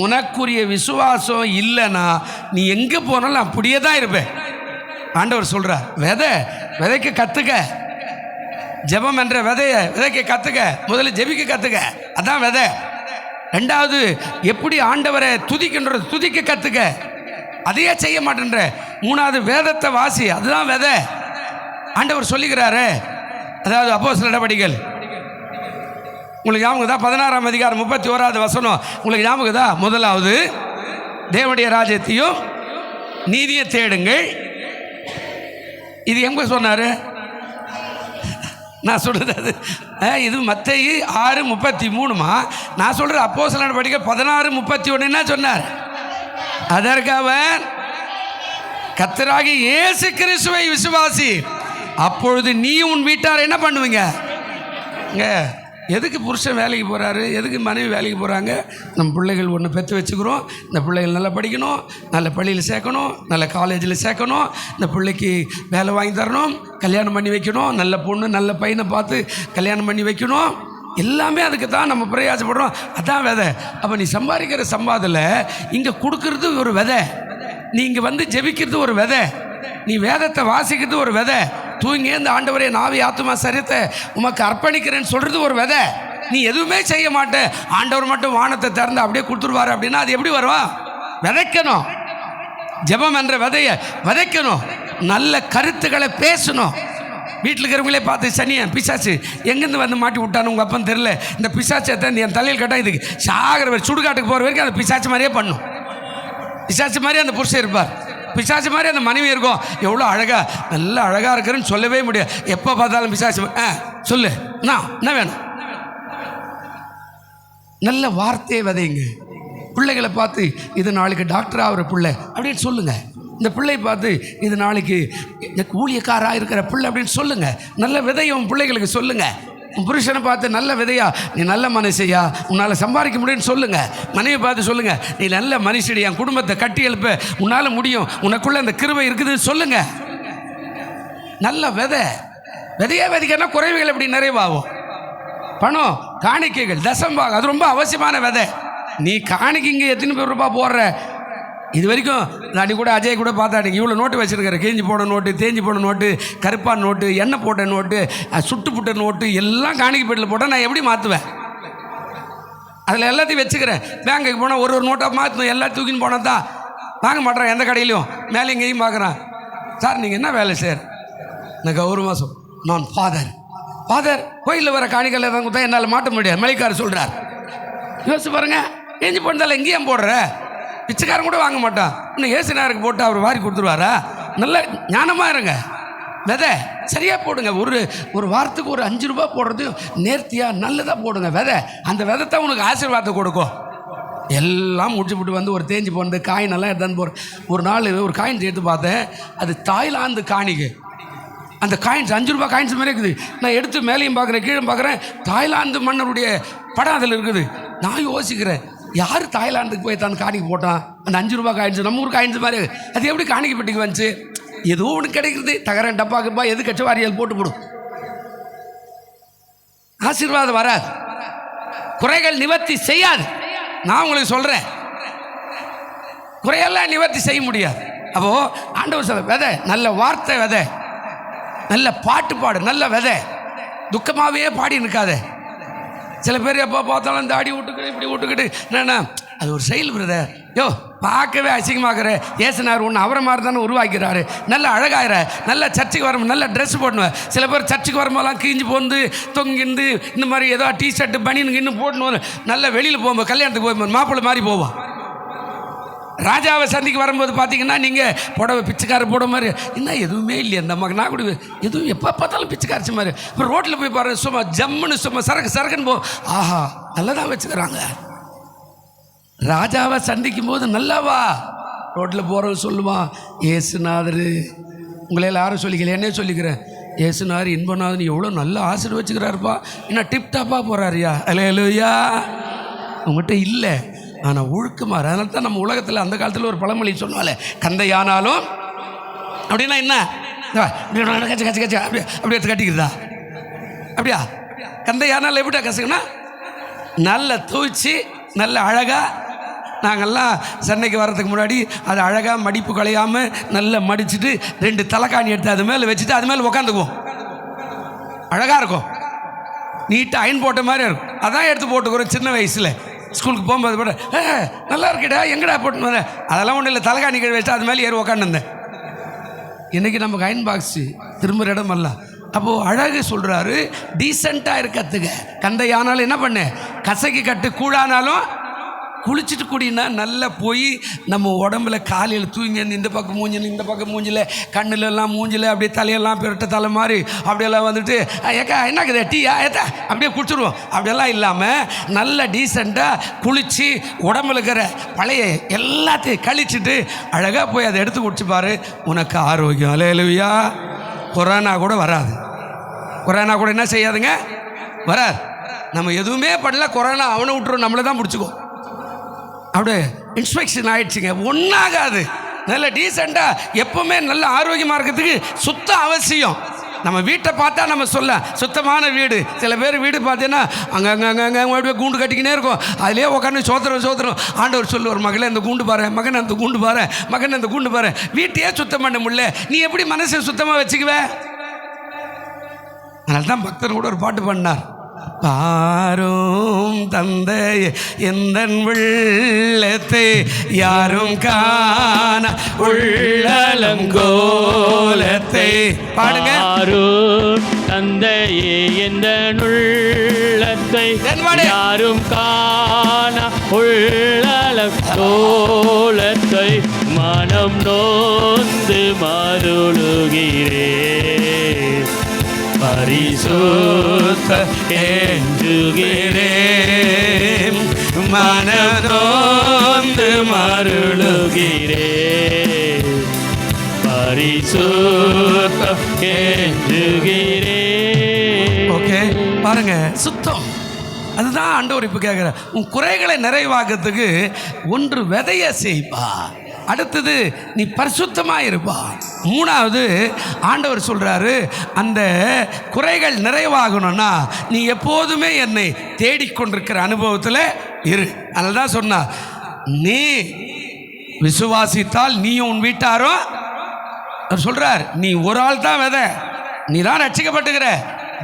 Speaker 1: உனக்குரிய விசுவாசம் இல்லைன்னா நீ எங்கே போனாலும் அப்படியே தான் இருப்பேன். ஆண்டவர் சொல்கிறார், விதைக்க கற்றுக்க. ஜெபம் என்ற விதைக்க கற்றுக்க. முதல்ல ஜெபிக்க கற்றுக்க, அதான் விதை. ரெண்டாவது, எப்படி ஆண்டவரை துதிக்க கற்றுக்க, அதையே செய்ய மாட்டேன்ற. மூணாவது, வேதத்தை வாசி, அதுதான் விதை. ஆண்டவர் சொல்லுகிறாரு. அதாவது அப்போஸ்தலர் நடவடிக்கைகள் உங்களுக்கு ஞாபகம் தான், 16ஆம் அதிகாரம் 31வது வசனம் உங்களுக்கு ஞாபகம் தான். முதலாவது தேவனுடைய ராஜ்யத்தையும் நீதியை தேடுங்கள். இது எங்க சொன்னார்? நான் சொல்கிறது அது இது மத்தேயு 6:33மா. நான் சொல்கிறது அப்போஸ்தலர் நடவடிக்கைகள் 16:31 என்ன சொன்னார்? அதற்கு அவர், கர்த்தராகிய இயேசு கிறிஸ்துவை விசுவாசி, அப்பொழுது நீ உன் வீட்டார் என்ன பண்ணுவீங்க? எதுக்கு புருஷன் வேலைக்கு போகிறாரு, எதுக்கு மனைவி வேலைக்கு போகிறாங்க? நம்ம பிள்ளைகள் ஒன்று பெற்று வச்சுக்கிறோம். இந்த பிள்ளைகள் நல்லா படிக்கணும், நல்ல பள்ளியில் சேர்க்கணும், நல்ல காலேஜில் சேர்க்கணும், இந்த பிள்ளைக்கு வேலை வாங்கி தரணும், கல்யாணம் பண்ணி வைக்கணும், நல்ல பொண்ணு நல்ல பையனை பார்த்து கல்யாணம் பண்ணி வைக்கணும். எல்லாமே அதுக்கு தான் நம்ம பிரயாசப்படுறோம். அதான் விதை. அப்போ நீ சம்பாதிக்கிற சம்பாதில் இங்கே கொடுக்கறது ஒரு விதை, நீ இங்கே வந்து ஜெபிக்கிறது ஒரு விதை, நீ வேதத்தை வாசிக்கிறது ஒரு விதை, தூங்கி இந்த ஆண்டவரே நாவி ஆத்துமா சரீரத்தை உமக்கு அர்ப்பணிக்கிறேன்னு சொல்கிறது ஒரு விதை. நீ எதுவுமே செய்ய மாட்டே, ஆண்டவர் மட்டும் வானத்தை திறந்து அப்படியே கொடுத்துருவாரு அப்படின்னா அது எப்படி வரும்? விதைக்கணும். ஜெபம் என்ற விதையை விதைக்கணும். நல்ல கருத்துக்களை பேசணும். வீட்டில் இருக்கிறவங்களே பார்த்து, சனியன் பிசாசு எங்கேருந்து வந்து மாட்டி விட்டான்னு உங்கள் அப்பன்னு தெரில, இந்த பிசாச்சை தான் என் தலையில் கேட்டால் இதுக்கு சாகிற சுடுகாட்டுக்கு போகிற வரைக்கும் அந்த பிசாச்சு மாதிரியே பண்ணும். பிசாச்சு மாதிரி அந்த புருஷன் இருப்பார், பிசாசு மாதிரி அந்த மனைவி இருக்கும். எவ்வளோ அழகா, நல்லா அழகாக இருக்கிறேன்னு சொல்லவே முடியாது. எப்போ பார்த்தாலும் பிசாசு சொல்லு, என்ன வேணும்? நல்ல வார்த்தையை விதைங்க. பிள்ளைகளை பார்த்து, இது நாளைக்கு டாக்டர் ஆகிற பிள்ளை அப்படின்னு சொல்லுங்க. இந்த பிள்ளை பார்த்து, இது நாளைக்கு ஊழியக்காராக இருக்கிற பிள்ளை அப்படின்னு சொல்லுங்க. நல்ல விதையை உன் பிள்ளைகளுக்கு சொல்லுங்க. உன் புருஷனை பார்த்து, நல்ல விதையா, நீ நல்ல மனுஷையா, உன்னால் சம்பாதிக்க முடியும்னு சொல்லுங்கள். மனைவி பார்த்து சொல்லுங்கள், நீ நல்ல மனுஷடி, என் குடும்பத்தை கட்டி எழுப்ப உன்னால் முடியும், உனக்குள்ளே அந்த கிருபை இருக்குதுன்னு சொல்லுங்கள். நல்ல விதையா விதைக்கன்னா குறைவுகள் எப்படி நிறைவாகும்? பணம், காணிக்கைகள், தசம்பாகம், அது ரொம்ப அவசியமான விதை. நீ காணிக்கைங்க எத்தனை பேர் ரூபாய் போடுற? இது வரைக்கும் நான் கூட அஜய் கூட பார்த்தாடி, இவ்வளோ நோட்டு வச்சுருக்கிறேன். கிழிஞ்சி போன நோட்டு, தேஞ்சி போன நோட்டு, கருப்பான நோட்டு, எண்ணெய் போட்ட நோட்டு, சுட்டு புட்ட நோட்டு, எல்லாம் காணிக்கை பெட்டில் போட்டால் நான் எப்படி மாற்றுவேன்? அதில் எல்லாத்தையும் வச்சுக்கிறேன். பேங்குக்கு போனால் ஒரு நோட்டாக மாற்றணும். எல்லாம் தூக்கின்னு போனால் தான் வாங்க மாட்டேறேன். எந்த கடையிலையும் மேலே இங்கேயும் பார்க்குறேன். சார் நீங்கள் என்ன வேலை சார்? எனக்கு ஒரு மாதம் நான் ஃபாதர் கோயிலில் வர காணிக்கையில் தான் கொடுத்தா என்னால் மாட்ட முடியாது, மலைக்காரர் சொல்கிறார். யோசிச்சு பாருங்கள், ஏஞ்சி போனதால் எங்கேயும் போடுற? பிச்சைக்காரன் கூட வாங்க மாட்டான். இன்னும் ஏசுனாருக்கு போட்டு அவர் வாரி கொடுத்துருவாரா? நல்ல ஞானமாக இருங்க. விதை சரியாக போடுங்க. ஒரு வாரத்துக்கு ஒரு 5 ரூபா போடுறது நேர்த்தியாக நல்லதாக போடுங்க. விதை, அந்த விதைத்தான் உனக்கு ஆசீர்வாதத்தை கொடுக்கும். எல்லாம் முடிச்சுப்பட்டு வந்து ஒரு தேஞ்சி போனது காயின் எல்லாம் எடுத்தாந்து போகிறேன். ஒரு நாள் ஒரு காயின் எடுத்து பார்த்தேன், அது தாய்லாந்து காணிக்கை. அந்த காயின்ஸ் 5 ரூபா காயின்ஸ் மாதிரி இருக்குது. நான் எடுத்து மேலேயும் பார்க்குறேன், கீழே பார்க்குறேன், தாய்லாந்து மன்னருடைய படம் அதில் இருக்குது. நான் யோசிக்கிறேன், யார் தாய்லாந்துக்கு போய் தான் காணிக்கை போட்டான்? அந்த 5 ரூபா காயின்ஸ் நம்ம ஊர் காயின்ஸ் மாதிரி அது எப்படி காணிக்கை பெட்டிக்கு வந்துச்சு? ஏதோ ஒன்று கிடைக்கிறது, தகரன் டப்பாக்குப்பா எது கட்ச வாரியல் போட்டு போடும். ஆசீர்வாதம் வராது, குறைகள் நிவர்த்தி செய்யாது. நான் உங்களுக்கு சொல்கிறேன், குறையெல்லாம் நிவர்த்தி செய்ய முடியாது. அப்போது ஆண்டவர் சொல்ல, விதை, நல்ல வார்த்தை விதை, நல்ல பாட்டு பாடு, நல்ல விதை. துக்கமாகவே பாடி நிற்காத. சில பேர் எப்போ பார்த்தாலும் இந்த அடி விட்டுக்கிட்டு இப்படி விட்டுக்கிட்டு என்னென்னா அது ஒரு செயல் பிரதர். யோ பார்க்கவே அசிங்கமாகிற ஏசுனார் ஒன்று அவரை மாதிரி தானே உருவாக்கிறாரு. நல்ல அழகாகிற, நல்ல சர்ச்சுக்கு வர, நல்ல ட்ரெஸ் போடணும். சில பேர் சர்ச்சுக்கு வரும்போதெல்லாம் கிழிஞ்சு போந்து தொங்கிந்து இந்த மாதிரி ஏதோ டிஷர்ட்டு பனியனுக்கு இன்னும் போடணும். நல்ல வெளியில் போகும்போது, கல்யாணத்துக்கு போகும்போது மாப்பிள்ளை மாதிரி போவோம். ராஜாவை சந்திக்க வரும்போது பார்த்தீங்கன்னா நீங்கள் புடவை பிச்சைக்கார போட மாதிரி இன்னும் எதுவுமே இல்லையா அந்த அம்மாக்கு? நான் கூட எதுவும் எப்போ பார்த்தாலும் பிச்சைக்காரச்சு மாதிரி. இப்போ ரோட்டில் போய் பாருங்க, சும்மா ஜம்முன்னு சும்மா சரக்குன்னு போ, ஆஹா நல்லதான் வச்சுக்கிறாங்க. ராஜாவை சந்திக்கும் போது நல்லாவா ரோட்டில் போகிறவங்க சொல்லுவான், ஏசுநாதர் உங்களை எல்லாரும் சொல்லிக்கல, என்னையே சொல்லிக்கிறேன், ஏசுனார் இன்பநாதன் எவ்வளோ நல்லா ஆசீர்வச்சுக்கிறாருப்பா, என்ன டிப்டாப்பாக போகிறாரியா, அல்லேலூயா. உங்கள்கிட்ட இல்லை, ஆனால் ஒழுக்கமாக. அதனால தான் நம்ம உலகத்தில் அந்த காலத்தில் ஒரு பழமொழி சொன்னாலே, கந்தையானாலும் அப்படின்னா என்ன, கச்சு கச்சு கச்சு அப்படியே அப்படி எடுத்து கட்டிக்கிறதா, அப்படியா? கந்தையானாலும் எப்படியா கசுக்குன்னா நல்ல தூச்சி நல்ல அழகாக. நாங்கள்லாம் சென்னைக்கு வர்றதுக்கு முன்னாடி அது அழகாக மடிப்பு களையாமல் நல்லா மடிச்சுட்டு 2 தலைக்காணி எடுத்து அது மேலே வச்சுட்டு அது மேலே உக்காந்துக்குவோம். அழகாக இருக்கும், நீட்டாக அயன் போட்ட மாதிரி இருக்கும். அதான் எடுத்து போட்டுக்கிறோம் சின்ன வயசில் ஸ்கூலுக்கு போகும்போது போட நல்லா இருக்குடா, எங்கடா போட்டு அதெல்லாம் ஒன்றும் இல்லை, தலைக்காணி கீழே வச்சுட்டு அது மேலே ஏறி உக்காந்துருந்தேன். இன்றைக்கி நமக்கு அயன் பாக்ஸு திரும்புகிற இடமெல்லாம். அப்போது அழகு சொல்கிறாரு, டீசெண்டாக இருக்கத்துங்க. கந்தையானாலும் என்ன பண்ணு, கசக்கி கட்டு, கூழானாலும் குளிச்சுட்டு குடினா நல்லா போய் நம்ம உடம்புல காலையில் தூங்கி இந்த பக்கம் மூஞ்சில் இந்த பக்கம் மூஞ்சில் கண்ணுலெல்லாம் மூஞ்சில் அப்படியே தலையெல்லாம் பெருட்ட தலை மாதிரி அப்படியெல்லாம் வந்துட்டு ஏக்கா என்னக்குது டீயா ஏத்தா அப்படியே குடிச்சிடுவோம். அப்படியெல்லாம் இல்லாமல் நல்ல டீசெண்டாக குளித்து உடம்புல இருக்கிற பழைய எல்லாத்தையும் கழிச்சிட்டு அழகாக போய் அதை எடுத்து குடிச்சுப்பார், உனக்கு ஆரோக்கியம். அல்லேலூயா. கொரோனா கூட வராது. கொரோனா கூட என்ன செய்யாதுங்க, வராது. நம்ம எதுவுமே பண்ணல, கொரோனா அவனை விட்டுரும், நம்மளை தான் பிடிச்சிக்கோ. அப்படியே இன்ஸ்பெக்ஷன் ஆயிடுச்சுங்க, ஒன்றாகாது. நல்ல டீசெண்டாக எப்பவுமே நல்ல ஆரோக்கியமாக இருக்கிறதுக்கு சுத்தம் அவசியம். நம்ம வீட்டை பார்த்தா நம்ம சொல்ல சுத்தமான வீடு. சில பேர் வீடு பார்த்தீங்கன்னா அங்கே அப்படியே கூண்டு கட்டிக்கினே இருக்கும், அதிலே உட்காந்து சோத்திரம். ஆண்டவர் சொல்லுவார், மகளே அந்த கூண்டு பாரு, மகன் அந்த கூண்டு பாரு, மகன் அந்த கூண்டு பாரு. வீட்டையே சுத்தம் பண்ண முடியல, நீ எப்படி மனசை சுத்தமாக வச்சுக்குவ? அதனால தான் பக்தர் கூட ஒரு பாட்டு பண்ணார், பாரும் தந்தையே எந்தன் உள்ளத்தை யாரும் காண உள்ளலங்கோலத்தை. பாடுங்க.
Speaker 4: பாரும் தந்தையே எந்தன் உள்ளத்தை யாரும் காண உள்ளலங்கோலத்தை மனம் நொந்து மருளுகிறேன், பரிசுத்த என்றுகிறேன், மனதோந்து மருளுகிறேன், பரிசுத்த என்றுகிறேன்.
Speaker 1: ஓகே, பாருங்க, சுத்தம். அதுதான் ஆண்டவர் இப்போ கேட்குற. உன் குறைகளை நிறைவாக்கிறதுக்கு ஒன்று விதைய செய்ப்பா, அடுத்தது நீ பரிசுத்தமாக இருப்பா, மூணாவது ஆண்டவர் சொல்கிறாரு அந்த குறைகள் நிறைவாகணும்னா நீ எப்போதுமே என்னை தேடிக்கொண்டிருக்கிற அனுபவத்தில் இரு. அதனால தான் சொன்னா, நீ விசுவாசித்தால் நீயும் உன் வீட்டாரும். அவர் சொல்கிறார், நீ ஒரு ஆள் தான் விதை, நீ தான் ரட்சிக்கப்பட்டுக்கிற,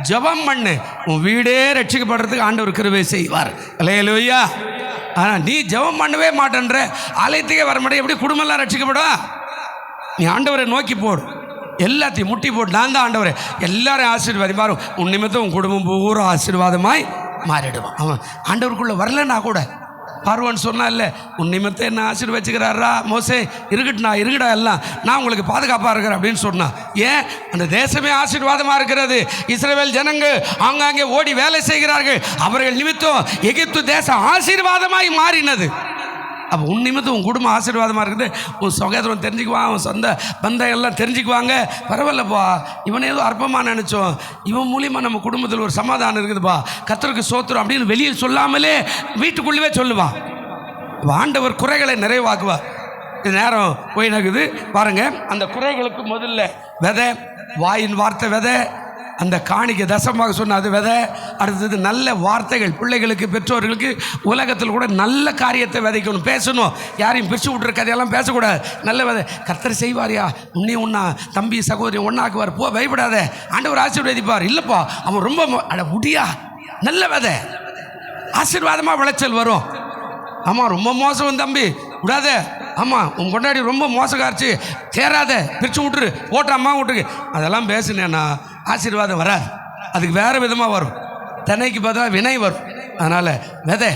Speaker 1: ஜெபம் பண்ணு, உன் வீடே ரட்சிக்கப்படுறதுக்கு ஆண்டவர் கிருபை செய்வார். அல்லேலூயா. ஆனால் நீ ஜெபம் பண்ணவே மாட்டேன்ற, ஆலயத்துக்கே வர மாட்டே, எப்படி குடும்பம்லாம் ரட்சிக்கப்படும்? நீ ஆண்டவரை நோக்கி போடு, எல்லாத்தையும் முட்டி போட்டு, நான் தான் ஆண்டவரை எல்லாரும் ஆசீர்வாதம் பாரு, உன் நிமித்தம் உன் குடும்பம் பூரா ஆசீர்வாதமாய் மாறிடுவான். அவன் ஆண்டவருக்குள்ளே வரலன்னா கூட பார்வன் சொன்னா இல்லை, உன் நிமித்தம் என்ன ஆசீர்வச்சுக்கிறாரா மோசே, இருக்கட்டா எல்லாம், நான் உங்களுக்கு பாதுகாப்பாக இருக்கிறேன் அப்படின்னு சொன்னான். ஏன்? அந்த தேசமே ஆசீர்வாதமாக இருக்கிறது. இஸ்ரவேல் ஜனங்கள் ஆங்காங்கே ஓடி வேலை செய்கிறார்கள், அவர்கள் நிமித்தம் எகிப்து தேசம் ஆசீர்வாதமாய் மாறினது. அப்போ உன் நிமித்தம் உன் குடும்பம் ஆசீர்வாதமாக இருக்குது, உன் சகோதரன் தெரிஞ்சுக்குவான், உன் சொந்த பந்தம் எல்லாம் தெரிஞ்சுக்குவாங்க. பரவாயில்லப்பா, இவன் ஏதோ அற்பமாக நினச்சோம், இவன் மூலியமாக நம்ம குடும்பத்தில் ஒரு சமாதானம் இருக்குதுப்பா, கர்த்தருக்கு சோத்திரம் அப்படின்னு வெளியே சொல்லாமலே வீட்டுக்குள்ளவே சொல்லுவான். ஆண்டவர் குறைகளை நிறைவாக்குவார். இது நேரம் போய் நடக்குது பாருங்கள். அந்த குறைகளுக்கு முதல்ல விதை, வாயின் வார்த்தை விதை, அந்த காணிக்க தசமாக சொன்ன அது விதை. அடுத்தது நல்ல வார்த்தைகள், பிள்ளைகளுக்கு பெற்றோர்களுக்கு உலகத்தில் கூட நல்ல காரியத்தை விதைக்கணும், பேசணும், யாரையும் பிரித்து விட்ற கதையெல்லாம் பேசக்கூடாது. நல்ல விதை, கர்த்தர் செய்வாரியா, உன்னையும் ஒன்றா தம்பி சகோதரி ஒன்றாக்குவார், போ பயப்படாத, ஆண்டவர் ஆசீர்வதிப்பார். இல்லைப்பா அவன் ரொம்ப முடியா, நல்ல விதை, ஆசீர்வாதமாக விளைச்சல் வரும். ஆமாம் ரொம்ப மோசம் தம்பி விடாத, ஆமாம் உன் கொண்டாடி ரொம்ப மோசக்காரிச்சு தேராத, பிரித்து விட்டுரு, போட்ட அம்மா விட்டுருக்கு, அதெல்லாம் பேசுனேன்னா ஆசீர்வாதம் வராது, அதுக்கு வேறு விதமாக வரும், தினைக்கு பதிலாக வினை வரும். அதனால் விதை,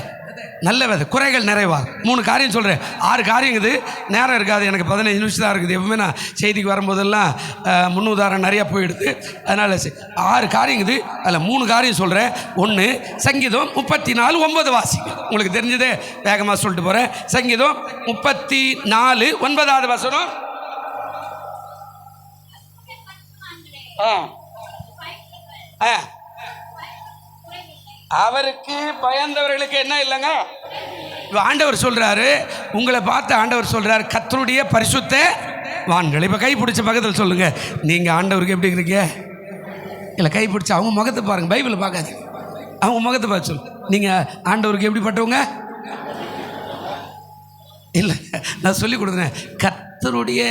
Speaker 1: நல்ல விதை, குறைகள் நிறைவாக. 3 காரியம் சொல்கிறேன், 6 காரியம் இருக்குது, நேரம் இருக்காது, எனக்கு 15 நிமிஷம் தான் இருக்குது. எப்பவுமே நான் செய்திக்கு வரும்போதெல்லாம் முன்னுதாரணம் நிறையா போயிடுது. அதனால் 6 காரியம் இருக்குது, அதில் 3 காரியம் சொல்கிறேன். 1 சங்கீதம் 34:9 வாசிங்க, உங்களுக்கு தெரிஞ்சதே வேகமாக சொல்லிட்டு போகிறேன். சங்கீதம் 34:9 வசனம். அவருக்கு பயந்தவர்களுக்கு என்ன இல்லைங்க. ஆண்டவர் சொல்றாரு, உங்களை பார்த்து ஆண்டவர் சொல்றாரு, கர்த்தருடைய பரிசுத்த வான்கள். இப்போ கை பிடிச்ச பக்கத்தில் சொல்லுங்க, நீங்கள் ஆண்டவருக்கு எப்படி இருக்கீங்க? இல்லை, கை பிடிச்ச அவங்க முகத்தை பாருங்க, பைபிளை பார்க்காதீங்க, அவங்க முகத்தை பார்த்து சொல்லு, நீங்கள் ஆண்டவருக்கு எப்படிப்பட்டவங்க? இல்லை, நான் சொல்லி கொடுக்குறேன், கர்த்தருடைய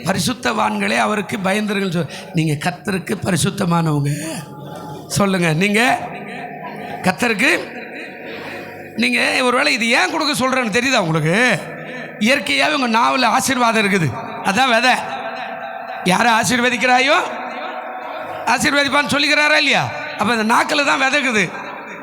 Speaker 1: பரிசுத்தவான்களே அவருக்கு பயந்தர்கள் சொல். நீங்கள் கர்த்தருக்கு பரிசுத்தமானவங்க சொல்லுங்க. நீங்கள் கர்த்தருக்கு, நீங்கள் ஒருவேளை இது ஏன் கொடுக்க சொல்கிறேன்னு தெரியுதா உங்களுக்கு? இயற்கையாகவே உங்கள் நாவலில் ஆசீர்வாதம் இருக்குது, அதான் விதை. யாரை ஆசீர்வதிக்கிறாயோ ஆசீர்வதிப்பான்னு சொல்லிக்கிறாரா இல்லையா? அப்போ இந்த நாக்கில் தான் விதைக்குது.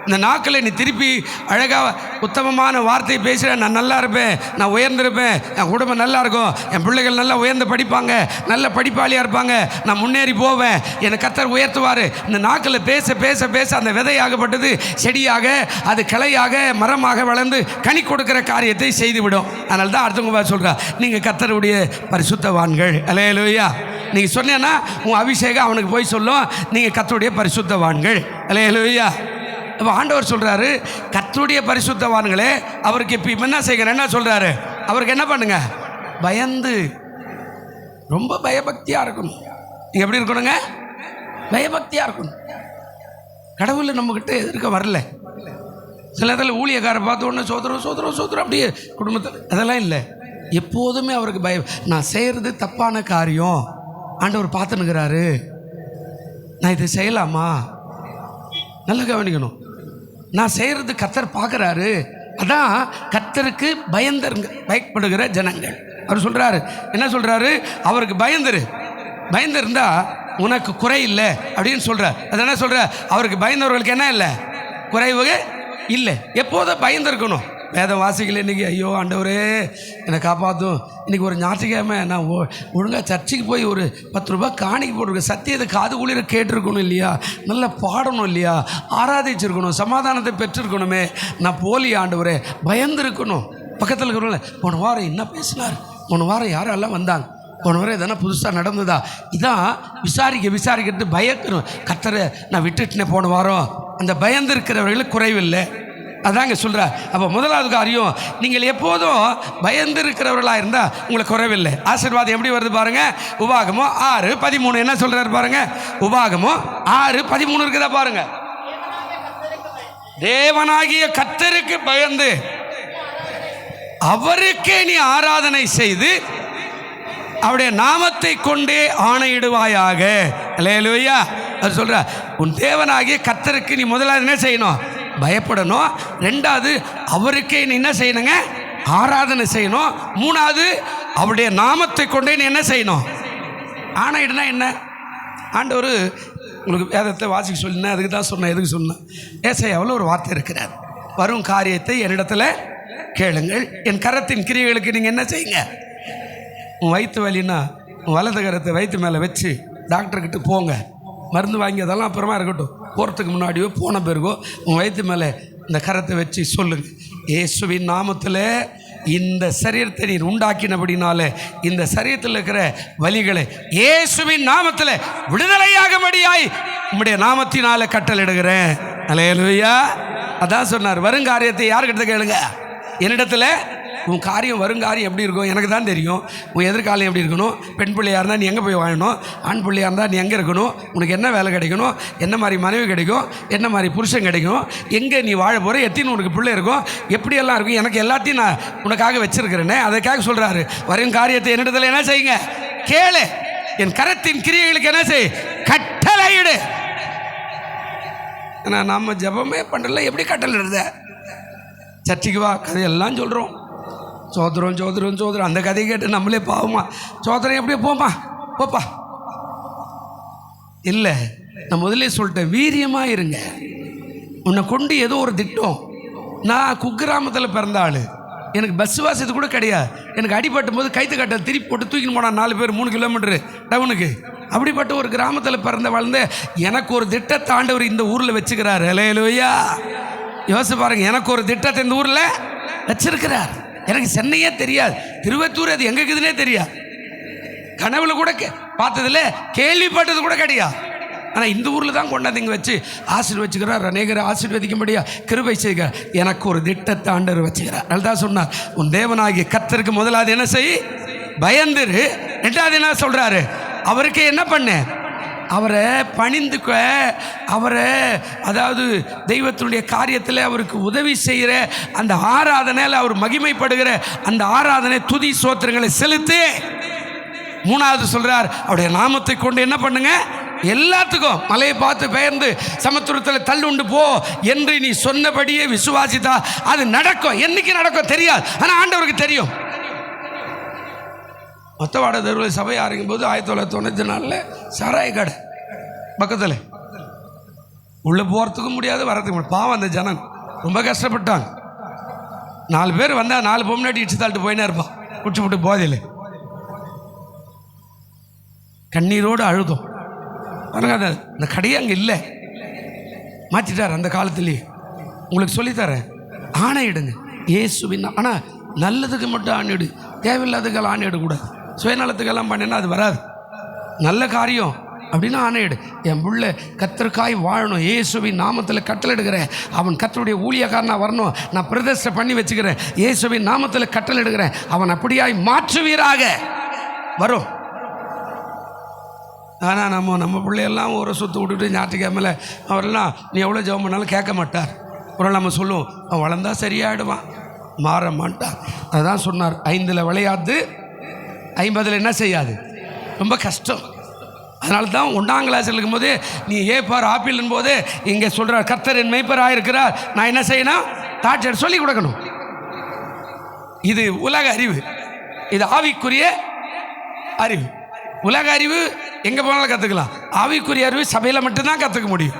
Speaker 1: இந்த நாக்கில் நீ திருப்பி அழகாக உத்தமமான வார்த்தை பேசுகிறேன், நான் நல்லா இருப்பேன், நான் உயர்ந்திருப்பேன், என் குடும்பம் நல்லா இருக்கும், என் பிள்ளைகள் நல்லா உயர்ந்து படிப்பாங்க, நல்ல படிப்பாளியாக இருப்பாங்க, நான் முன்னேறி போவேன், என்னை கர்த்தர் உயர்த்துவார். இந்த நாக்கில் பேச பேச பேச அந்த விதையாகப்பட்டது செடியாக, அது கிளையாக, மரமாக வளர்ந்து கனி கொடுக்குற காரியத்தை செய்துவிடும். அதனால தான் அடுத்தவங்க சொல்கிறா, நீங்கள் கர்த்தருடைய பரிசுத்தவான்கள். அல்லேலூயா. நீங்கள் சொன்னேன்னா உங்கள் அபிஷேகம் அவனுக்கு போய் சொல்லும், நீங்கள் கர்த்தருடைய பரிசுத்தவான்கள். அல்லேலூயா. இப்போ ஆண்டவர் சொல்கிறாரு, கர்த்தருடைய பரிசுத்தவான்களே அவருக்கு இப்போ என்ன செய்யணும்? என்ன சொல்கிறாரு? அவருக்கு என்ன பண்ணுங்க? பயந்து, ரொம்ப பயபக்தியாக இருக்கணும். நீங்கள் எப்படி இருக்கணுங்க? பயபக்தியாக இருக்கணும். கடவுள் நம்மக்கிட்ட எதிர்க்க வரல. சில இடத்துல ஊழியக்காரை பார்த்த உடனே சோதரம் சோதரம் சோதரம் அப்படியே குடும்பத்தில், அதெல்லாம் இல்லை. எப்போதுமே அவருக்கு பயம். நான் செய்கிறது தப்பான காரியம், ஆண்டவர் பார்த்துன்னுக்கிறாரு, நான் இதை செய்யலாமா? நல்லா கவனிக்கணும். நான் செய்கிறது கர்த்தர் பார்க்குறாரு. அதான் கர்த்தருக்கு பயப்படுகிற ஜனங்கள். அவர் சொல்கிறாரு, என்ன சொல்கிறாரு? அவருக்கு பயந்திருந்தா உனக்கு குறை இல்லை அப்படின்னு சொல்கிறார். அது என்ன சொல்கிறார்? அவருக்கு பயந்தவர்களுக்கு என்ன இல்லை? குறைவு இல்லை. எப்போதும் பயந்துருக்கணும். வேதம் வாசிக்கல இன்றைக்கி, ஐயோ ஆண்டவரே என்னை காப்பாற்றும். இன்றைக்கி ஒரு ஞாயிற்றுக்கிழமை நான் ஒழுங்காக சர்ச்சுக்கு போய் ஒரு 10 ரூபா காணிக்கு போட்டிருக்கேன். சத்தியத்தை காது குளிர கேட்டிருக்கணும் இல்லையா? நல்லா பாடணும் இல்லையா? ஆராதிச்சிருக்கணும், சமாதானத்தை பெற்றிருக்கணுமே. நான் போலி ஆண்டவரே, பயந்துருக்கணும். பக்கத்தில் இருக்கிறவங்கள, போன வாரம் என்ன பேசினார், போன வாரம் யாரெல்லாம் வந்தாங்க, போன வாரம் எதனா புதுசாக நடந்ததா, இதான் விசாரிக்கிறது. பயக்கணும். கர்த்தரை நான் விட்டுட்டுனே போன வாரம். அந்த பயந்திருக்கிறவர்களுக்கு குறைவில்லை. அதாங்க சொல்கிறார். அப்போ முதலாவது காரியம், நீங்கள் எப்போதும் பயந்திருக்கிறவர்களாக இருந்தால் உங்களுக்கு குறைவில்லை. ஆசீர்வாதம் எப்படி வருது பாருங்கள். உபாகமம் 6:13 என்ன சொல்கிறார் பாருங்கள். உபாகமம் 6:13 இருக்குதா பாருங்கள். தேவனாகிய கர்த்தருக்கு பயந்து அவருக்கே நீ ஆராதனை செய்து அவருடைய நாமத்தை கொண்டே ஆணையிடுவாயாக. அல்லேலூயா. அது சொல்கிறார், உன் தேவனாகிய கர்த்தருக்கு நீ முதலாவது என்ன செய்யணும்? பயப்படணும். 2வது அவருக்கே நீ என்ன செய்யணுங்க? ஆராதனை செய்யணும். 3வது அவருடைய நாமத்தை கொண்டே நீ என்ன செய்யணும்? ஆணையிடுனா என்ன? ஆண்டவர் உங்களுக்கு வேதத்தை வாசிக்க சொல்லினேன், அதுக்கு தான் சொன்னேன். எதுக்கு சொன்னேன்? ஏசாயாவில் ஒரு வார்த்தை இருக்கிறார், வரும் காரியத்தை என்னிடத்தில் கேளுங்கள், என் கரத்தின் கிரியைகளுக்கு நீங்கள் என்ன செய்யுங்க? உன் வயிற்று வலின்னா உன் வலது கரத்தை வயிற்று மேலே வச்சு டாக்டர்கிட்ட போங்க, மருந்து வாங்கி அதெல்லாம் அப்புறமா இருக்கட்டும், போகிறதுக்கு முன்னாடியோ போன பிறகோ உன் வயிற்று மேலே இந்த கரத்தை வச்சு சொல்லுங்க, இயேசுவின் நாமத்தில் இந்த சரீரத்தை நீர் உண்டாக்கினபடினால இந்த சரீரத்தில் இருக்கிற வலிகளை இயேசுவின் நாமத்தில் விடுதலையாகும்படியாய் உம்முடைய நாமத்தினால கட்டளையிடுகிறேன். அல்லேலூயா. அதான் சொன்னார், வருங்காரியத்தை யாருக்கிட்ட கேளுங்க? என்னிடத்துல. உன் காரியம் வருங்காரியம் எப்படி இருக்கும் எனக்கு தான் தெரியும். உன் எதிர்காலம் எப்படி இருக்கணும்? பெண் பிள்ளையாக இருந்தால் நீ எங்கே போய் வாழணும்? ஆண் பிள்ளையாக இருந்தால் நீ எங்கே இருக்கணும்? உனக்கு என்ன வேலை கிடைக்கணும்? என்ன மாதிரி மனைவி கிடைக்கும்? என்ன மாதிரி புருஷன் கிடைக்கும்? எங்கே நீ வாழ போகிற? எத்தனை உனக்கு பிள்ளை இருக்கும்? எப்படியெல்லாம் இருக்கும்? எனக்கு எல்லாத்தையும் நான் உனக்காக வச்சுருக்கிறேன்னே. அதுக்காக சொல்கிறாரு, வரும் காரியத்தை என்னிடத்தில் என்ன செய்யுங்க? கேளு, என் கரத்தின் கிரியைகளுக்கு என்ன செய்? கட்டளையிடு. ஆனால் நம்ம ஜபமே பண்ணுறல, எப்படி கட்டளையிடுத? சர்ச்சைக்கு வா, கதையெல்லாம் சொல்கிறோம், சோதரம் சோதரம் சோதரம், அந்த கதையை கேட்டு நம்மளே பாவமா, சோதரம் எப்படியோ போப்பா. இல்லை, நான் முதலே சொல்லிட்டேன், வீரியமாக இருங்க. உன்னை கொண்டு ஏதோ ஒரு திட்டம். நான் குக்கிராமத்தில் பிறந்த ஆள், எனக்கு பஸ் வாசது கூட கிடையாது. எனக்கு அடிபட்டும் போது கைத்து கட்டல் திருப்பி போட்டு தூக்கின்னு போனான் 4 பேர் 3 கிலோமீட்டரு டவுனுக்கு. அப்படிப்பட்ட ஒரு கிராமத்தில் பிறந்த வாழ்ந்த எனக்கு ஒரு திட்டத்தை ஆண்டவர் இந்த ஊரில் வச்சுக்கிறார். அல்லேலூயா. யோசிச்சு பாருங்க, எனக்கு ஒரு திட்டத்தை இந்த ஊரில் வச்சிருக்கிறார். எனக்கு சென்னையே தெரியாது, திருவத்தூர் அது எங்கே இருக்குதுன்னே தெரியாது, கனவுல கூட பார்த்ததில்ல, கேள்விப்பட்டது கூட கிடையாது. ஆனால் இந்த ஊரில் தான் கொண்டாந்து இங்கே வச்சு ஆசீர்வதிச்சுக்கிறார். அநேகரை ஆசீர்வதிக்கும்படியா கிருபை செய்கிறார். எனக்கு ஒரு திட்டத்தை ஆண்டவர் வச்சுக்கிறார். அதுதான் சொன்னார், உன் தேவனாகிய கர்த்தருக்கு முதலாவது என்ன செய், பயந்துரு. ரெண்டாவது என்ன சொல்கிறாரு, அவருக்கு என்ன பண்ணு, அவரை பணிந்துக்க, அவரை அதாவது தெய்வத்தினுடைய காரியத்தில் அவருக்கு உதவி செய்கிற அந்த ஆராதனையில் அவர் மகிமைப்படுகிற அந்த ஆராதனை துதி சோத்திரங்களை செலுத்து. மூணாவது சொல்கிறார், அவருடைய நாமத்தை கொண்டு என்ன பண்ணுங்க, எல்லாத்துக்கும் மலையை பார்த்து பெயர்ந்து சமுத்திரத்தில் தள்ளுண்டு போ என்று நீ சொன்னபடியே விசுவாசித்தா அது நடக்கும். என்னைக்கு நடக்கும் தெரியாது, ஆனால் ஆண்டவருக்கு தெரியும். மொத்தவாட தெருவில் சபை ஆரம்பிக்கும் போது 1994 சாராய கடை பக்கத்தில், உள்ளே போகிறதுக்கும் முடியாது வரதுக்கு முடியாது. பாவம், அந்த ஜனம் ரொம்ப கஷ்டப்பட்டாங்க. 4 பேர் வந்தால் 4 பொம்னாட்டி இடிச்சு தள்ளிட்டு போயினே இருப்பான், குடிச்சு விட்டு போதையில் கண்ணீரோடு அழுதும். பாருங்க, அந்த கடையே அங்கே இல்லை, மாற்றிட்டார் அந்த காலத்துலேயே. உங்களுக்கு சொல்லித்தரேன், ஆணையிடுங்க இயேசுவின். ஆனால் நல்லதுக்கு மட்டும் ஆணையிடு, தேவையில்லாததுக்கெல்லாம் ஆணையிடக்கூடாது. சுயநலத்துக்கெல்லாம் பண்ணினா அது வராது. நல்ல காரியம் அப்படின்னா ஆணையிடு. என் புள்ள கர்த்தருக்காய் வாழணும், இயேசுவின் நாமத்தில் கட்டளையிடுகிறேன், அவன் கர்த்தருடைய ஊழியக்காரனாக வரணும், நான் பிரதிஷ்டை பண்ணி வச்சுக்கிறேன், இயேசுவின் நாமத்தில் கட்டளையிடுகிறேன், அவன் அப்படியாய் மாற்றுவீராக வரும். ஆனால் நம்ம பிள்ளையெல்லாம் ஒரு சுற்று விட்டுட்டு ஞாயிற்றுக்கிழமையில் அவரெல்லாம் நீ எவ்வளோ ஜெபம் பண்ணாலும் கேட்க மாட்டார். ஒரு நம்ம சொல்லுவோம், அவன் வளர்ந்தா சரியாயிடுவான், மாற மாட்டார். அதுதான் சொன்னார், 5 விளையாது 50 என்ன செய்யாது, ரொம்ப கஷ்டம். அதனால தான் 1ஆம் கிளாஸில் இருக்கும்போது நீ ஏப்பார் ஆப்பிள்னும் போது இங்கே சொல்கிறார், கர்த்தர் என் மேய்ப்பராக இருக்கிறார், நான் என்ன செய்யணும், தாட்சி சொல்லி கொடுக்கணும். இது உலக அறிவு, இது ஆவிக்குரிய அறிவு. உலக அறிவு எங்கே போனாலும் கற்றுக்கலாம், ஆவிக்குரிய அறிவு சபையில் மட்டும்தான் கற்றுக்க முடியும்.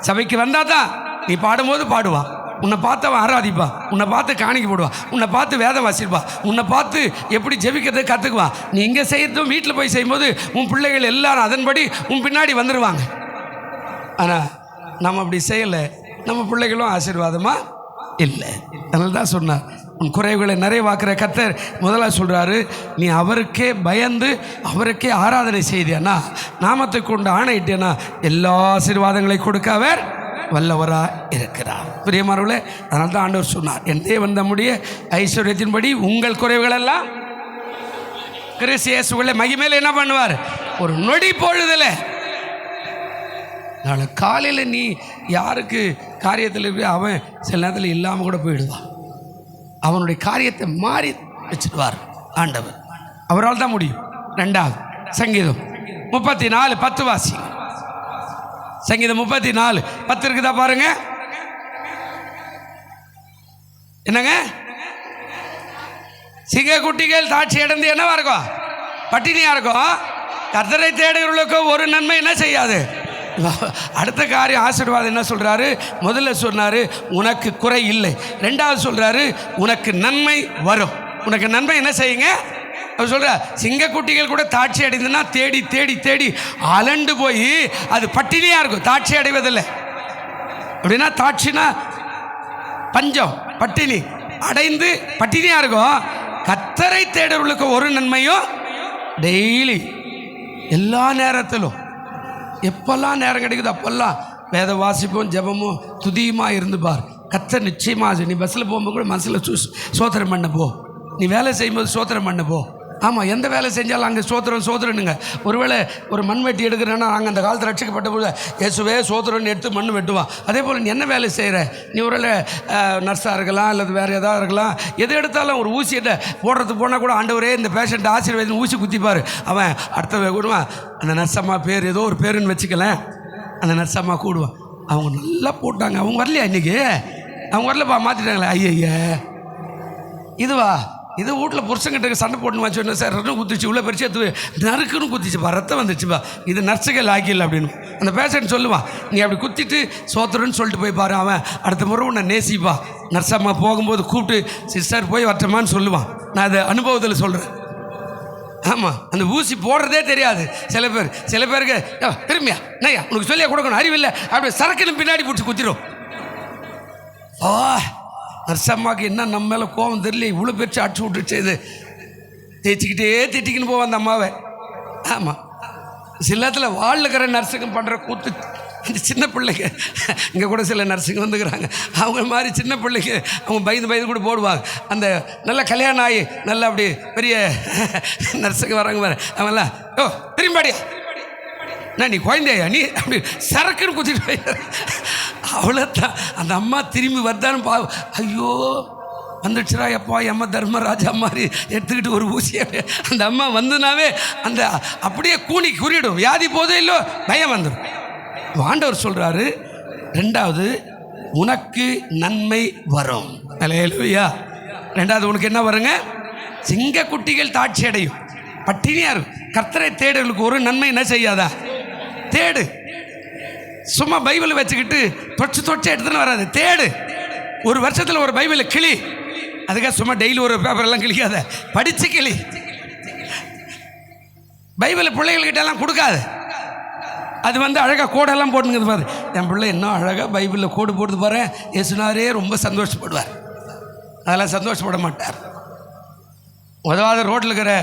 Speaker 1: சபைக்கு வந்தால் தான் நீ பாடும்போது பாடுவான், உன்னை பார்த்து அவன் ஆராதிப்பான், உன்னை பார்த்து காணிக்க போடுவான், உன்னை பார்த்து வேதம் வாசிப்பான், உன்னை பார்த்து எப்படி ஜெபிக்கிறதை கற்றுக்குவான். நீ இங்கே செய்யறதும் வீட்டில் போய் செய்யும்போது உன் பிள்ளைகள் எல்லாரும் அதன்படி உன் பின்னாடி வந்துடுவாங்க. ஆனால் நம்ம அப்படி செய்யலை, நம்ம பிள்ளைகளும் ஆசீர்வாதமாக இல்லை. அதனால தான் சொன்னார், உன் குறைவுகளை நிறைவாக்குற கர்த்தர் முதலாக சொல்கிறாரு, நீ அவருக்கே பயந்து அவருக்கே ஆராதனை செய்தியானா, நாமத்தை கொண்டு ஆணையிட்டேனா எல்லா ஆசீர்வாதங்களை கொடுக்க அவர் வல்லவராக இருக்கிறார். பிரியமானவர்களே, அதனால தான் ஆண்டவர் சொன்னார், என் தேவன் தம்முடைய ஐஸ்வர்யத்தின்படி உங்கள் குறைவுகளெல்லாம் கிறிஸ்து இயேசுவிலே மகிமையில் என்ன பண்ணுவார், ஒரு நொடி பொழுதில். நாளை காலையில் நீ யாருக்கு காரியத்தில் இருக்க, அவன் சில நேரத்தில் இல்லாமல் கூட போயிடுவான். அவனுடைய காரியத்தை மாறி வச்சுடுவார் ஆண்டவர், அவரால் தான் முடியும். 2வது சங்கீதம் 34:10 வாசி. சங்கீதம் 34:10 இருக்குதா பாருங்க. என்னங்க, சிங்க குட்டிகள் தாட்சி அடைந்து என்னவா இருக்கும், பட்டினியா இருக்கும். கர்த்தரை தேடுகிறவர்களுக்கு ஒரு நன்மை என்ன செய்யாது. அடுத்த காரியம் ஆசீர்வாதம் என்ன சொல்றாரு, முதல்ல சொன்னாரு உனக்கு குறை இல்லை, 2வது சொல்றாரு உனக்கு நன்மை வரும். உனக்கு நன்மை என்ன செய்யுங்க, அவர் சொல்ற சிங்கக்குட்டிகள் கூட தாட்சி அடைந்துன்னா தேடி தேடி தேடி அலண்டு போய் அது பட்டினியா இருக்கும், தாட்சி அடைவதில்லை. அப்படின்னா தாட்சினா பஞ்சம், பட்டினி அடைந்து பட்டினியா இருக்கும். கர்த்தரை தேடுறவர்களுக்கு ஒரு நன்மையும் டெய்லி எல்லா நேரத்திலும் எப்பெல்லாம் நேரம் கிடைக்குது அப்பெல்லாம் வேத வாசிப்பும் ஜெபமும் துதியுமா இருந்து பார். கர்த்தர் நிச்சயமாக, நீ பஸ்ஸில் போகும்போது கூட மனசில் சோத்திரம் பண்ண போ, நீ வேலை செய்யும்போது சோத்திரம் பண்ண போ. ஆமாம், எந்த வேலை செஞ்சாலும் அங்கே சோத்திரனுங்க. ஒருவேளை ஒரு மண் வெட்டி எடுக்கிறேன்னா நாங்கள் அந்த காலத்தில் ரட்சிக்கப்பட்ட போது இயேசுவே சோத்திரன்னு எடுத்து மண் வெட்டுவான். அதே போல் நீ என்ன வேலை செய்கிற, நீ ஒருவேளை நர்ஸாக இருக்கலாம், அல்லது வேறு எதாவது இருக்கலாம், எது எடுத்தாலும் ஒரு ஊசியிட்ட போடுறதுக்கு போனால் கூட ஆண்டவரே இந்த பேஷண்ட்டை ஆசீர்வாதம் ஊசி குத்திப்பார். அவன் அடுத்த கூடுவான், அந்த நர்ஸம்மா பேர் ஏதோ ஒரு பேருன்னு வச்சுக்கலேன், அந்த நர்ஸம்மா கூடுவான். அவங்க நல்லா போட்டாங்க, அவங்க வரலையா இன்றைக்கி, அவங்க வரலப்பா மாற்றிட்டாங்களே, ஐயா இதுவா இது வீட்டில் புருஷங்கிட்ட சண்டை போட்டுன்னு வச்சு சார் ரத்தம் குத்திச்சு, இவ்வளோ பெருசு நறுக்குன்னு குத்திச்சுப்பா, ரத்தம் வந்துச்சுப்பா, இது நர்ஸுகள் ஆக்கிஇல்லை அப்படின்னு அந்த பேஷண்ட் சொல்லுவான். நீ அப்படி குத்திட்டு சோத்துறன்னு சொல்லிட்டு போய் பாரு, அவன் அடுத்த முறை உன்னை நேசிப்பா. நர்ஸம்மா போகும்போது கூப்பிட்டு சிஸ்டர் போய் வரட்டமான்னு சொல்லுவான். நான் அதை அனுபவத்தில் சொல்கிறேன். ஆமாம், அந்த ஊசி போடுறதே தெரியாது சில பேருக்கு திரும்பியா நையா உனக்கு சொல்லியா கொடுக்கணும் அறிவில்லை, அப்படி சரக்குன்னு பின்னாடி பிடிச்சி குத்திடும். நர்சம்மாவுக்கு என்ன நம்ம மேலே கோபம் தெரியல, இவ்வளோ பேச்சு அடிச்சு விட்டுச்சு, இது தேய்ச்சிக்கிட்டே திட்டிக்கின்னு போவான் அந்த அம்மாவை. ஆமாம், சில இடத்துல வாழ் இருக்கிற நர்ஸுங்க பண்ணுற கூத்து, சின்ன பிள்ளைங்க இங்கே கூட சில நர்ஸுங்க வந்துக்கிறாங்க, அவங்க மாதிரி சின்ன பிள்ளைங்க அவங்க பயந்து கூட போடுவாங்க. அந்த நல்லா கல்யாணம் ஆகி நல்லா அப்படி பெரிய நர்ஸுங்க வராங்க பாரு, அவங்கெல்லாம் ஓ திரும்பாடியா நான் நீ குழந்தையா நீ அப்படி சரக்குன்னு குத்திட்டு போய் அவ்வளோதான். அந்த அம்மா திரும்பி வந்தாலும் ஐயோ வந்துடுச்சுரா எப்பா அம்மா தர்மராஜா மாதிரி எடுத்துக்கிட்டு ஒரு ஊசியை அந்த அம்மா வந்துனாவே அந்த அப்படியே கூனி குறியிடும், வியாதி போதே இல்லோ பயம் வந்துடும். ஆண்டவர் சொல்கிறாரு, ரெண்டாவது உனக்கு நன்மை வரும். அல்லேலூயா. ரெண்டாவது உனக்கு என்ன வருங்க? சிங்க குட்டிகள் தாட்சி அடையும், பட்டினியாக இருக்கும். கர்த்தரை தேடுகளுக்கு ஒரு நன்மை என்ன செய்யாதா? தேடு. சும்மா பைபிள் வச்சுக்கிட்டு தொச்சு எடுத்துன்னு வராது, தேடு. ஒரு வருஷத்தில் ஒரு பைபிளை கிளி, அதுக்காக சும்மா டெய்லி ஒரு பேப்பரெல்லாம் கிளிக்காத, படித்து கிளி. பைபிளை பிள்ளைகள்கிட்டலாம் கொடுக்காது, அது அழகாக கோடெல்லாம் போட்டுங்கிறது பாரு. என் பிள்ளை இன்னும் அழகாக பைபிளில் கோடு போட்டு பாரு, இயேசுனாரே ரொம்ப சந்தோஷப்படுவார். அதெல்லாம் சந்தோஷப்பட மாட்டார். உதவாத ரோட்டில் இருக்கிற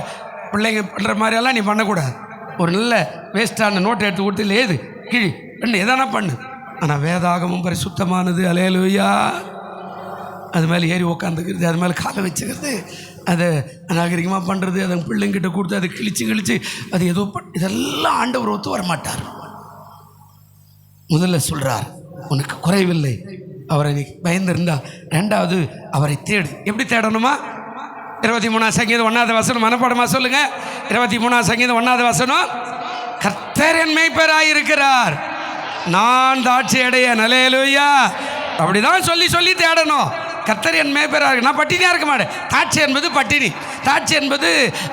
Speaker 1: பிள்ளைங்க பண்ணுற மாதிரியெல்லாம் நீ பண்ணக்கூடாது. ஒரு நல்ல வேஸ்டான நோட்டை எடுத்து கொடுத்து இல்லை ஏது கிழி பண்ணு எதானா பண்ணு, ஆனால் வேதாகமும் பரிசுத்தமானது. அல்லேலூயா. அது மேலே ஏறி உக்காந்துக்கிறது, அது மேலே காலை வச்சுக்கிறது, அதை நாகரிகமாக பண்ணுறது, அதை பிள்ளைங்கிட்ட கொடுத்து அதை கிழிச்சு அது ஏதோ இதெல்லாம் ஆண்டவர் ஒத்து வர மாட்டார். முதல்ல சொல்கிறார் உனக்கு குறைவில்லை, அவரை நீ பயந்திருந்தா. ரெண்டாவது அவரை தேடு. எப்படி தேடணுமா? 23 சங்கீதம் 1வது வசனம் மனப்பாடமா சொல்லுங்க. 23 சங்கீதம் 1வது வசனம், கர்த்தர் என் மேய்ப்பராயிருக்கிறார், நான் தாட்சி அடையேன். அல்லேலூயா. அப்படிதான் சொல்லி தேடணும். கர்த்தர் என் மேய்ப்பராக, நான் பட்டினியாக இருக்க மாட்டேன். தாட்சி என்பது பட்டினி, தாட்சி என்பது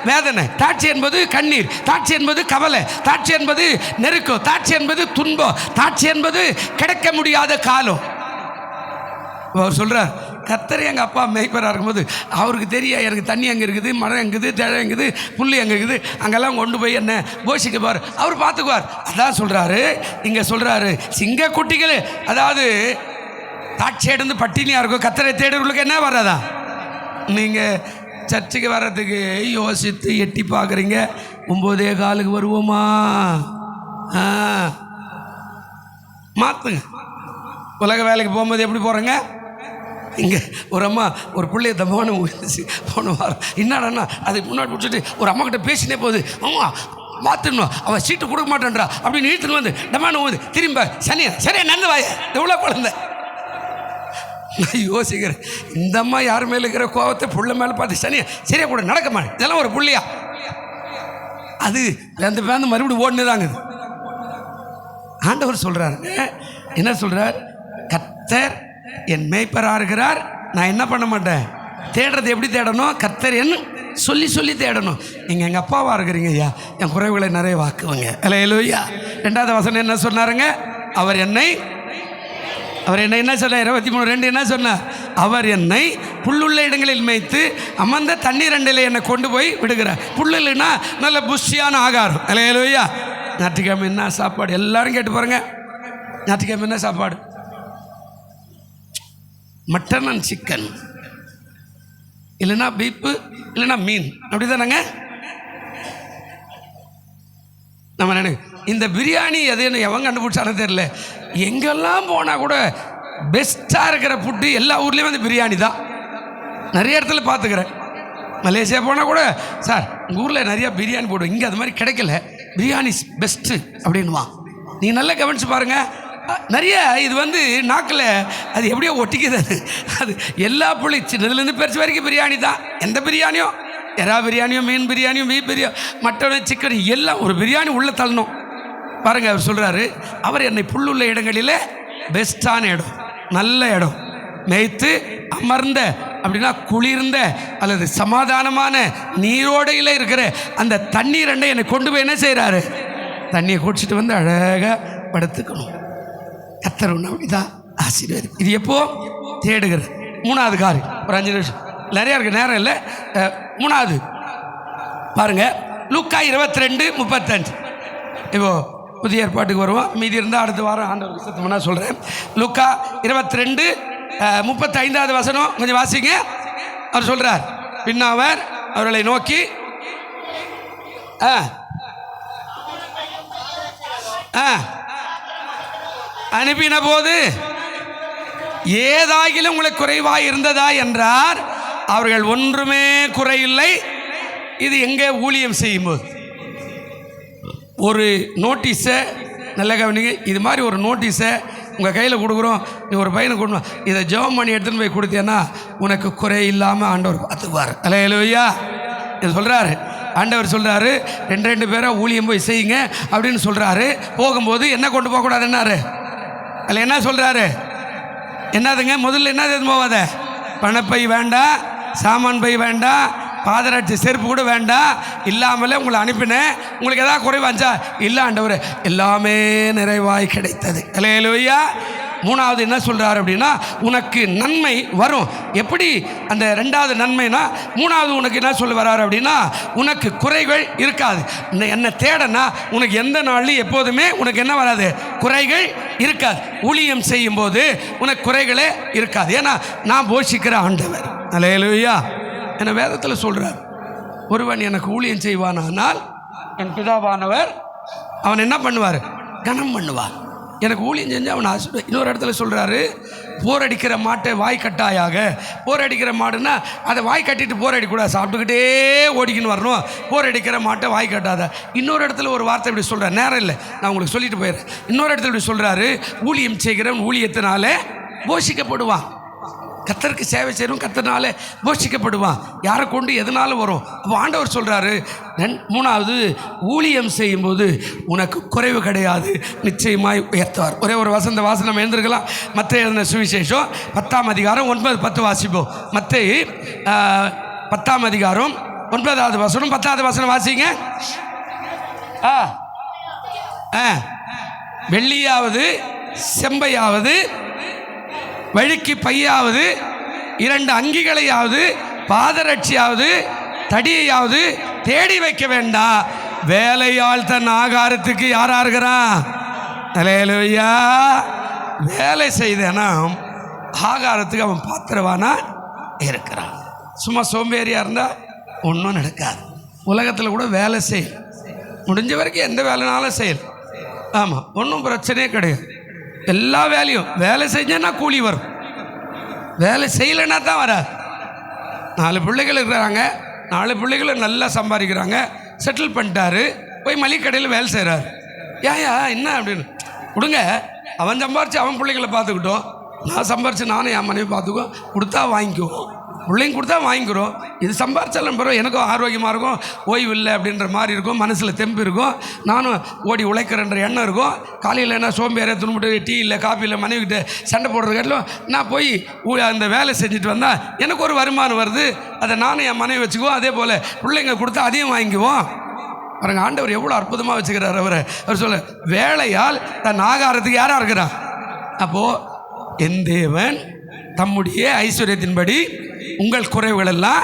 Speaker 1: வேதனை, தாட்சி என்பது கண்ணீர், தாட்சி என்பது கவலை, தாட்சி என்பது நெருக்கம், தாட்சி என்பது துன்பம், தாட்சி என்பது கிடைக்க முடியாத காலம். அவர் சொல்கிறார், கர்த்தர் எங்கள் அப்பா மேய்ப்பராக இருக்கும்போது அவருக்கு தெரியும் எனக்கு தண்ணி எங்கே இருக்குது, மரம் எங்குது, தழை எங்குது, புல் எங்கே இருக்குது, அங்கெல்லாம் கொண்டு போய் என்ன போஷிக்கப்பார், அவர் பார்த்துக்குவார். அதான் சொல்கிறாரு, இங்கே சொல்கிறாரு சிங்க குட்டிகள், அதாவது தாட்சி எடுந்து பட்டினியாக இருக்கும். கர்த்தரை தேடுறவங்களுக்கு என்ன வராதா? நீங்கள் சர்ச்சுக்கு வர்றதுக்கு யோசித்து எட்டி பார்க்குறீங்க, 9:15 வருவோமா? மாற்றுங்க. உலக வேலைக்கு போகும்போது எப்படி போகிறேங்க? இங்கே ஒரு அம்மா ஒரு பிள்ளைய தம்மான போன வாரம் என்னடா அதுக்கு முன்னாடி பிடிச்சிட்டு ஒரு அம்மா கிட்ட பேசினே போகுது, அம்மா மாற்றணும் அவள் சீட்டு கொடுக்க மாட்டேன்றா அப்படின்னு இழுத்துன்னு வந்து டமான போகுது. திரும்ப சரியா நடந்து வாய எவ்வளோ குழந்தை. நான் யோசிக்கிறேன், இந்த அம்மா யார் மேலே இருக்கிற கோவத்தை புள்ள மேலே பார்த்து சரியா கூட நடக்க மாட்டேன், இதெல்லாம் ஒரு புள்ளையா? அது பேந்து மறுபடியும் ஓடுனதாங்க. ஆண்டவர் சொல்கிறாருங்க, என்ன சொல்கிறார்? கர்த்தர் என் மேய்ப்பராக இருக்கிறார், நான் என்ன பண்ண மாட்டேன், தேடுறது எப்படி தேடணும்? கர்த்தர் என் சொல்லி தேடணும். நீங்கள் எங்கள் அப்பாவாக இருக்கிறீங்க ஐயா, என் குறைவுகளை நிறைய வாக்குவங்க. அல்லேலூயா. 2வது வசனம் என்ன சொன்னாருங்க? அவர் என்னை என்ன சொன்னார்? 23:2 என்ன சொன்னார்? அவர் என்னை புல்லுள்ள இடங்களில் மேய்த்து அமர்ந்த தண்ணீர் அண்டையில் என்னை கொண்டு போய் விடுகிறார். புல்லுன்னா நல்ல புஷ்டியான ஆகாரம். அல்லேலூயா. ஞாயிற்றுக்கிழமை என்ன சாப்பாடு? எல்லாரும் கேட்டு பாருங்க, ஞாயிற்றுக்கிழமை என்ன சாப்பாடு? மட்டன் அண்ட் சிக்கன், இல்லைன்னா பீப்பு, இல்லைன்னா மீன், அப்படி தானேங்க. நம்ம நினைக்க இந்த பிரியாணி எதுன்னு எவன் கண்டுபிடிச்சானு தெரியல. எங்கெல்லாம் போனால் கூட பெஸ்ட்டாக இருக்கிற ஃபுட்டு எல்லா ஊர்லேயும் வந்து பிரியாணி தான். நிறைய இடத்துல பார்த்துக்கிறேன். மலேசியா போனால் கூட சார் உங்கள் ஊரில் நிறையா பிரியாணி போடுவோம், இங்கே அது மாதிரி கிடைக்கல, பிரியாணி பெஸ்ட்டு அப்படின்வான். நீங்கள் நல்லா கவனித்து பாருங்கள். நிறைய இது நாக்கில் அது எப்படியோ ஒட்டிக்குது. அது எல்லா புள்ளி சின்னதுலேருந்து பெருசு வரைக்கும் பிரியாணி தான். எந்த பிரியாணியோ, எறா பிரியாணியோ, மீன் பிரியாணியோ, மீன் பிரியாணி, மட்டன், சிக்கன் எல்லாம் ஒரு பிரியாணி உள்ளே தள்ளணும். பாருங்கள், அவர் சொல்கிறாரு, அவர் என்னை புல்லுள்ள இடங்களில் பெஸ்ட்டான இடம், நல்ல இடம் மேய்த்து அமர்ந்த, அப்படின்னா குளிர்ந்த அல்லது சமாதானமான நீரோடையில் இருக்கிற அந்த தண்ணீர் அண்டை என்னை கொண்டு போய் என்ன செய்கிறாரு? தண்ணியை குடிச்சிட்டு வந்து அழகாக படுத்துக்கணும். கர்த்தர் அப்படிதான் ஆசீர்வாதம். இது எப்போ தேடுகிறது? 3வது காரியம். ஒரு 5 நிமிஷம், நிறையா இருக்குது, நேரம் இல்லை. 3வது பாருங்கள், லூக்கா 22:35. இப்போ புதிய ஏற்பாட்டுக்கு வருவோம், மீதி இருந்தால் அடுத்த வாரம் ஆண்டவர் சத்தம்னா சொல்கிறேன். லூக்கா 22:35 வசனம் கொஞ்சம் வாசிங்க. அவர் சொல்கிறார், பின்ன அவர் அவர்களை நோக்கி அனுப்பின போது ஏதாகிலும் உங்களுக்கு குறைவாக இருந்ததா என்றார். அவர்கள் ஒன்றுமே குறையில்லை. இது எங்கே ஊழியம் செய்யும்போது ஒரு நோட்டீஸை நல்ல கவனிங்க. இது மாதிரி ஒரு நோட்டீஸை உங்கள் கையில் கொடுக்குறோம். நீ ஒரு பையனை கொடுக்கணும், இதை ஜெபம் பண்ணி எடுத்துன்னு போய் கொடுத்தேன்னா உனக்கு குறை இல்லாமல் ஆண்டவர் பார்த்துக்குவார். அல்லேலூயா. இது சொல்கிறாரு ஆண்டவர். சொல்கிறாரு 2 பேராக ஊழியம் போய் செய்யுங்க அப்படின்னு சொல்கிறாரு. போகும்போது என்ன கொண்டு போகக்கூடாதுன்னாரு. அதில் என்ன சொல்கிறாரு? என்னதுங்க? முதல்ல என்னது எதுவும் போகாத. பணப்பை வேண்டாம், சாமான் பை வேண்டாம், பாதரட்சி செருப்பு கூட வேண்டாம். இல்லாமலே உங்களை அனுப்பினேன். உங்களுக்கு எதாவது குறைவாச்சா? இல்லை ஆண்டவர், எல்லாமே நிறைவாய் கிடைத்தது. அல்லேலூயா. 3வது என்ன சொல்கிறார் அப்படின்னா, உனக்கு நன்மை வரும். எப்படி அந்த 2வது நன்மைனா, 3வது உனக்கு என்ன சொல்ல வர்றாரு அப்படின்னா, உனக்கு குறைகள் இருக்காது. என்ன தேடனா உனக்கு எந்த நாள்லையும் எப்போதுமே உனக்கு என்ன வராது? குறைகள் இருக்காது. ஊழியம் செய்யும்போது உனக்கு குறைகளே இருக்காது. ஏன்னா நான் போஷிக்கிற ஆண்டவர். அல்லேலூயா. என்ன வேதத்தில் சொல்கிறார், ஒருவன் எனக்கு ஊழியம் செய்வானால் என் பிதாவானவர் அவன் என்ன பண்ணுவார்? கனம் பண்ணுவார். எனக்கு ஊழியம் செஞ்சு அவன் ஆசீர்வாதம். இன்னொரு இடத்துல சொல்கிறாரு, போர் அடிக்கிற மாட்டை வாய் கட்டாயாக. போர் அடிக்கிற மாடுன்னா அதை வாய் கட்டிட்டு போர் அடிக்கூடாது, சாப்பிட்டுக்கிட்டே ஓடிக்கின்னு வரணும். போர் அடிக்கிற மாட்டை வாய் கட்டாத. இன்னொரு இடத்துல ஒரு வார்த்தை இப்படி சொல்கிறார், நேரம் இல்லை நான் உங்களுக்கு சொல்லிட்டு போயிடுறேன். இன்னொரு இடத்துல இப்படி சொல்கிறாரு, ஊழியம் செய்கிறவன் ஊழியத்தினாலே போஷிக்கப்படுவான். கர்த்தருக்கு சேவை செய்கிறவன் கர்த்தனாலே போஷிக்கப்படுவான். யாரை கொண்டு எதனாலும் வரும். அப்போ ஆண்டவர் சொல்கிறாரு, 3வது ஊழியம் செய்யும்போது உனக்கு குறைவு கிடையாது, நிச்சயமாய் உயர்த்துவார். ஒரே ஒரு வாசனம் எழுந்திருக்கலாம். மத்தேயு எழுதின சுவிசேஷம் 10ஆம் அதிகாரம் 9-10 வாசிப்போம். மத்தேயு 10ஆம் அதிகாரம் 9வது வசனம் 10வது வசனம் வாசிங்க. வெள்ளியாவது செம்பையாவது வழிக்கு பையாவது 2 அங்கிகளையாவது பாதரட்சியாவது தடியையாவது தேடி வைக்க வேண்டாம். வேலையால் தன் ஆகாரத்துக்கு யாரா இருக்கிறான்? அல்லேலூயா. வேலை செய்தேனா ஆகாரத்துக்கு அவன் பாத்திரவானா இருக்கிறான். சும்மா சோம்பேறியா இருந்தா ஒன்றும் நடக்காது. உலகத்தில் கூட வேலை செய், முடிஞ்ச வரைக்கும் எந்த வேலைனாலும் செய்யலாம். ஆமாம், ஒன்றும் பிரச்சனையே கிடையாது. எல்லா வேலையும் வேலை செஞ்சேன்னா கூலி வரும், வேலை செய்யலைன்னா தான் வராது. 4 பிள்ளைகள் இருக்கிறாங்க, 4 பிள்ளைகளும் நல்லா சம்பாதிக்கிறாங்க, செட்டில் பண்ணிட்டாரு, போய் மளிகை கடையில் வேலை செய்கிறாரு. ஏயா என்ன அப்படின்னு கொடுங்க, அவன் சம்பாரித்து அவன் பிள்ளைகளை பார்த்துக்கிட்டோம், நான் சம்பாரித்து நானும் என் மனைவி பார்த்துக்குவோம், கொடுத்தா வாங்கிக்குவோம், பிள்ளைங்க கொடுத்தா வாங்கிக்கிறோம். இது சம்பாரிச்சாலும் பரவாயில்ல, எனக்கும் ஆரோக்கியமாக இருக்கும், ஓய்வு இல்லை அப்படின்ற மாதிரி இருக்கும், மனசில் தெம்பு இருக்கும், நானும் ஓடி உழைக்கிறன்ற எண்ணம் இருக்கும். காலையில் என்ன சோம்பேறியாக துணுமுட்டு டீ இல்லை காஃபி இல்லை மனைவிக்கிட்ட சண்டை போடுறதுக்காட்டிலும் நான் போய் அந்த வேலை செஞ்சுட்டு வந்தால் எனக்கு ஒரு வருமானம் வருது, அதை நானும் என் மனைவி வச்சுக்குவோம், அதே போல் பிள்ளைங்க கொடுத்தா அதையும் வாங்கிக்குவோம். பாருங்க ஆண்டவர் எவ்வளோ அற்புதமாக வச்சுக்கிறார். அவர் சொல்ல வேலையால் தன் ஆகாரத்துக்கு யாராக இருக்கிறார்? அப்போது என் தேவன் தம்முடைய ஐஸ்வர்யத்தின்படி உங்கள் குறைவுகள் எல்லாம்,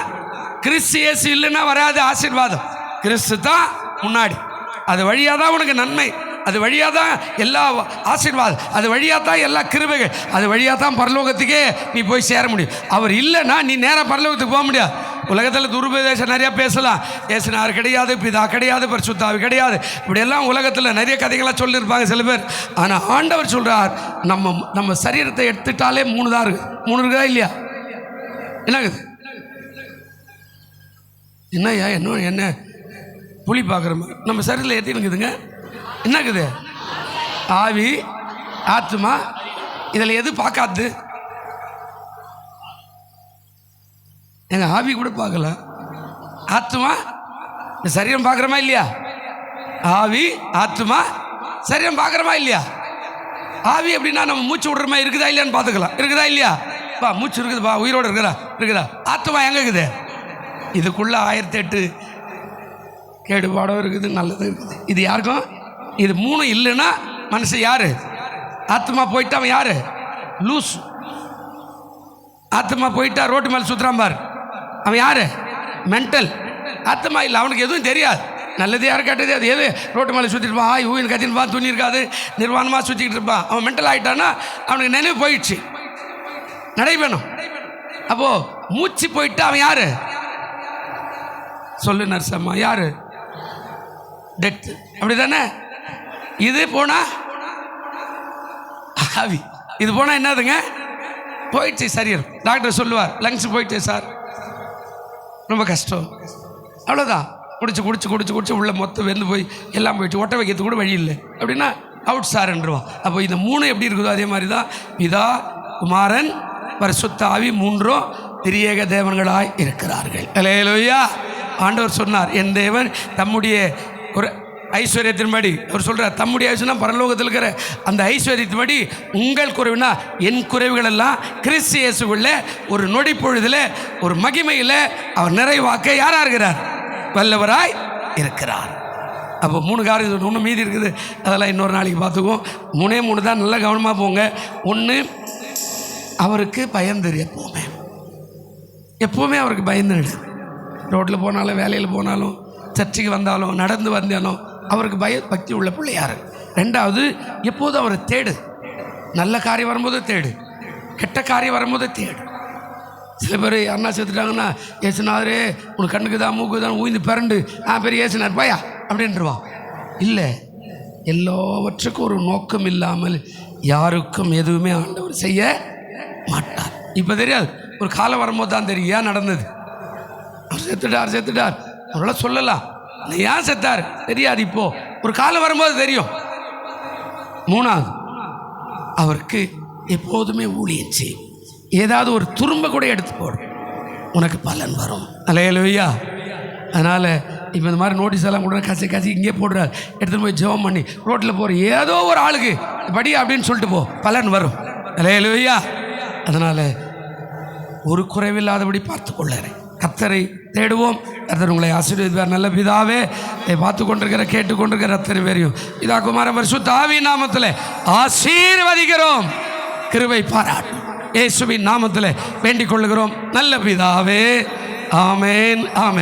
Speaker 1: கிறிஸ்து இயேசு இல்லைன்னா வராது ஆசீர்வாதம். கிறிஸ்து தான் முன்னாடி, அது வழியாக தான் உனக்கு நன்மை, அது வழியாக தான் எல்லா ஆசீர்வாதம், அது வழியாக தான் எல்லா கிருபைகள், அது வழியாக தான் பரலோகத்துக்கே நீ போய் சேர முடியும். அவர் இல்லைன்னா நீ நேராக பரலோகத்துக்கு போக முடியாது. உலகத்தில் துருபதேசம் நிறையா பேசலாம், ஏசுனார் கிடையாது, பிதா கிடையாது, பரிசுத்தாவி கிடையாது, இப்படியெல்லாம் உலகத்தில் நிறைய கதைகளாக சொல்லியிருப்பாங்க சில பேர். ஆனால் ஆண்டவர் சொல்கிறார், நம்ம சரீரத்தை எடுத்துட்டாலே 3 தான் இருக்குது. 3 இருக்குதா இல்லையா? என்னங்குது? என்னய்யா என்ன புளி பார்க்குற மாதிரி நம்ம சரீரத்தில் ஏற்றினுக்குதுங்க. என்னக்குது? ஆவி, ஆத்மா. இதில் எது பார்க்காது? எங்கள் ஆவி கூட பார்க்கல, ஆத்மா இந்த சரீரம் பார்க்குறோமா இல்லையா? ஆவி ஆத்மா சரீரம் பார்க்குறோமா இல்லையா? ஆவி அப்படின்னா நம்ம மூச்சு விடுற மாதிரி இருக்குதா இல்லையான்னு பார்த்துக்கலாம். இருக்குதா இல்லையா? பா மூச்சு இருக்குதுப்பா, உயிரோடு இருக்குதா? ஆத்மா எங்கே இருக்குது? இதுக்குள்ளே 1008 கேடுபாடம் இருக்குது, நல்லது இருக்குது. இது யாருக்கும் இது 3 இல்லைன்னா மனுஷன் யார்? ஆத்மா போயிட்டா அவன் யார்? லூஸ். ஆத்மா போயிட்டா ரோட்டு மேலே சுற்றுறான் பார், அவன் யார்? மென்டல். ஆத்மா இல்லை, அவனுக்கு எதுவும் தெரியாது, நல்லது யாரும் கேட்டது அது எது ரோட்டு மேலே சுற்றிட்டு இருப்பான், ஆய் ஊயின் கத்தின்பான், துணி இருக்காது, நிர்வாணமாக சுற்றிக்கிட்டு இருப்பான். அவன் மென்டல் ஆகிட்டான்னா அவனுக்கு நினைவு போயிடுச்சு, நடைபெணும். அப்போது மூச்சு போயிட்டா அவன் யார்? சொல்லு நர்சம்மா, யார்? டெத். அப்படி தானே? இது போனா ஆவி, இது போனால் என்னதுங்க போயிடுச்சு சரீரம். டாக்டர் சொல்லுவார் லங்ஸ் போயிடுச்சு சார், ரொம்ப கஷ்டம், அவ்வளோதான். குடிச்சு குடிச்சு குடிச்சு குடிச்சு உள்ள மொத்தம் வெந்து போய் எல்லாம் போயிடுச்சு, ஒட்ட வைக்கிறது கூட வழி இல்லை அப்படின்னா அவுட் சார்ன்றுவா. அப்போ இந்த 3 எப்படி இருக்குதோ அதே மாதிரி தான் பிதா குமாரன் பரிசுத்த ஆவி 3ம் திரியேக தேவன்களாய் இருக்கிறார்கள். அல்லேலூயா. ஆண்டவர் சொன்னார், என் தேவன் தம்முடைய ஒரு ஐஸ்வர்யத்தின்படி, அவர் சொல்கிறார் தம்முடைய ஐஸ்வர்யம் பரலோகத்தில் இருக்கிற அந்த ஐஸ்வர்யத்தின்படி உங்கள் குறைவுனா என் குறைவுகள் எல்லாம் கிறிஸ்து இயேசுக்குள்ள ஒரு நொடி பொழுதில் ஒரு மகிமையில் அவர் நிறைவாக்க யாராக இருக்கிறார்? வல்லவராய் இருக்கிறார். அப்போ 3 காரியம் ஒன்று மீதி இருக்குது, அதெல்லாம் இன்னொரு நாளைக்கு பார்த்துக்குவோம். 3 தான், நல்லா கவனமாக போங்க. 1, அவருக்கு பயந்துரு. எப்போவுமே அவருக்கு பயந்துடு. ரோட்டில் போனாலும் வேலையில் போனாலும் சர்ச்சுக்கு வந்தாலும் நடந்து வந்தாலும் அவருக்கு பக்தி உள்ள பிள்ளையார். 2வது எப்போதும் அவரை தேடு. நல்ல காரியம் வரும்போது தேடு, கெட்ட காரியம் வரும்போது தேடு. சில பேர் அண்ணா செத்துட்டாங்கன்னா ஏசுனாரே உனக்கு கண்ணுக்கு தான் மூக்கு தான் ஊய்ந்து பிறண்டு பெரிய ஏசுனார் பாயா அப்படின்ட்டுருவான். இல்லை, எல்லாவற்றுக்கும் ஒரு நோக்கம் இல்லாமல் யாருக்கும் எதுவுமே ஆண்டவர் செய்ய மாட்டார். இப்போ தெரியாது, ஒரு காலம் வரும்போது தான் தெரியும் ஏன் நடந்தது. அவர் செத்துட்டார் அவரெல்லாம் சொல்லலாம், ஏன் செத்தார் தெரியாது. இப்போ ஒரு காலம் வரும்போது தெரியும். 3வது அவருக்கு எப்போதுமே ஊழியம் செய்யும். ஏதாவது ஒரு துரும்ப கூட எடுத்து போடும், உனக்கு பலன் வரும். அல்லேலூயா. அதனால் இப்போ இந்த மாதிரி நோட்டீஸ் எல்லாம் கூட கசி இங்கே போடுறாரு, எடுத்துகிட்டு போய் ஜெபம் பண்ணி ரோட்டில் போகிற ஏதோ ஒரு ஆளுக்கு படி அப்படின்னு சொல்லிட்டு போ, பலன் வரும். அல்லேலூயா. அதனால் ஒரு குறைவில்லாதபடி பார்த்து கொள்ளுறேன். கர்த்தரை தேடுவோம். கர்த்தர் உங்களை ஆசீர்வதிப்பார். நல்ல பிதாவே, பார்த்து கொண்டிருக்கிற கேட்டு கொண்டிருக்கிற அத்தனை பேரையும் இதா குமாரன் பரிசுத்த ஆவியின் நாமத்தில் ஆசீர்வதிக்கிறோம். கிருபை பாராட்டும் இயேசுவின் நாமத்தில் வேண்டிக் கொள்ளுகிறோம் நல்ல பிதாவே. ஆமேன், ஆமேன்.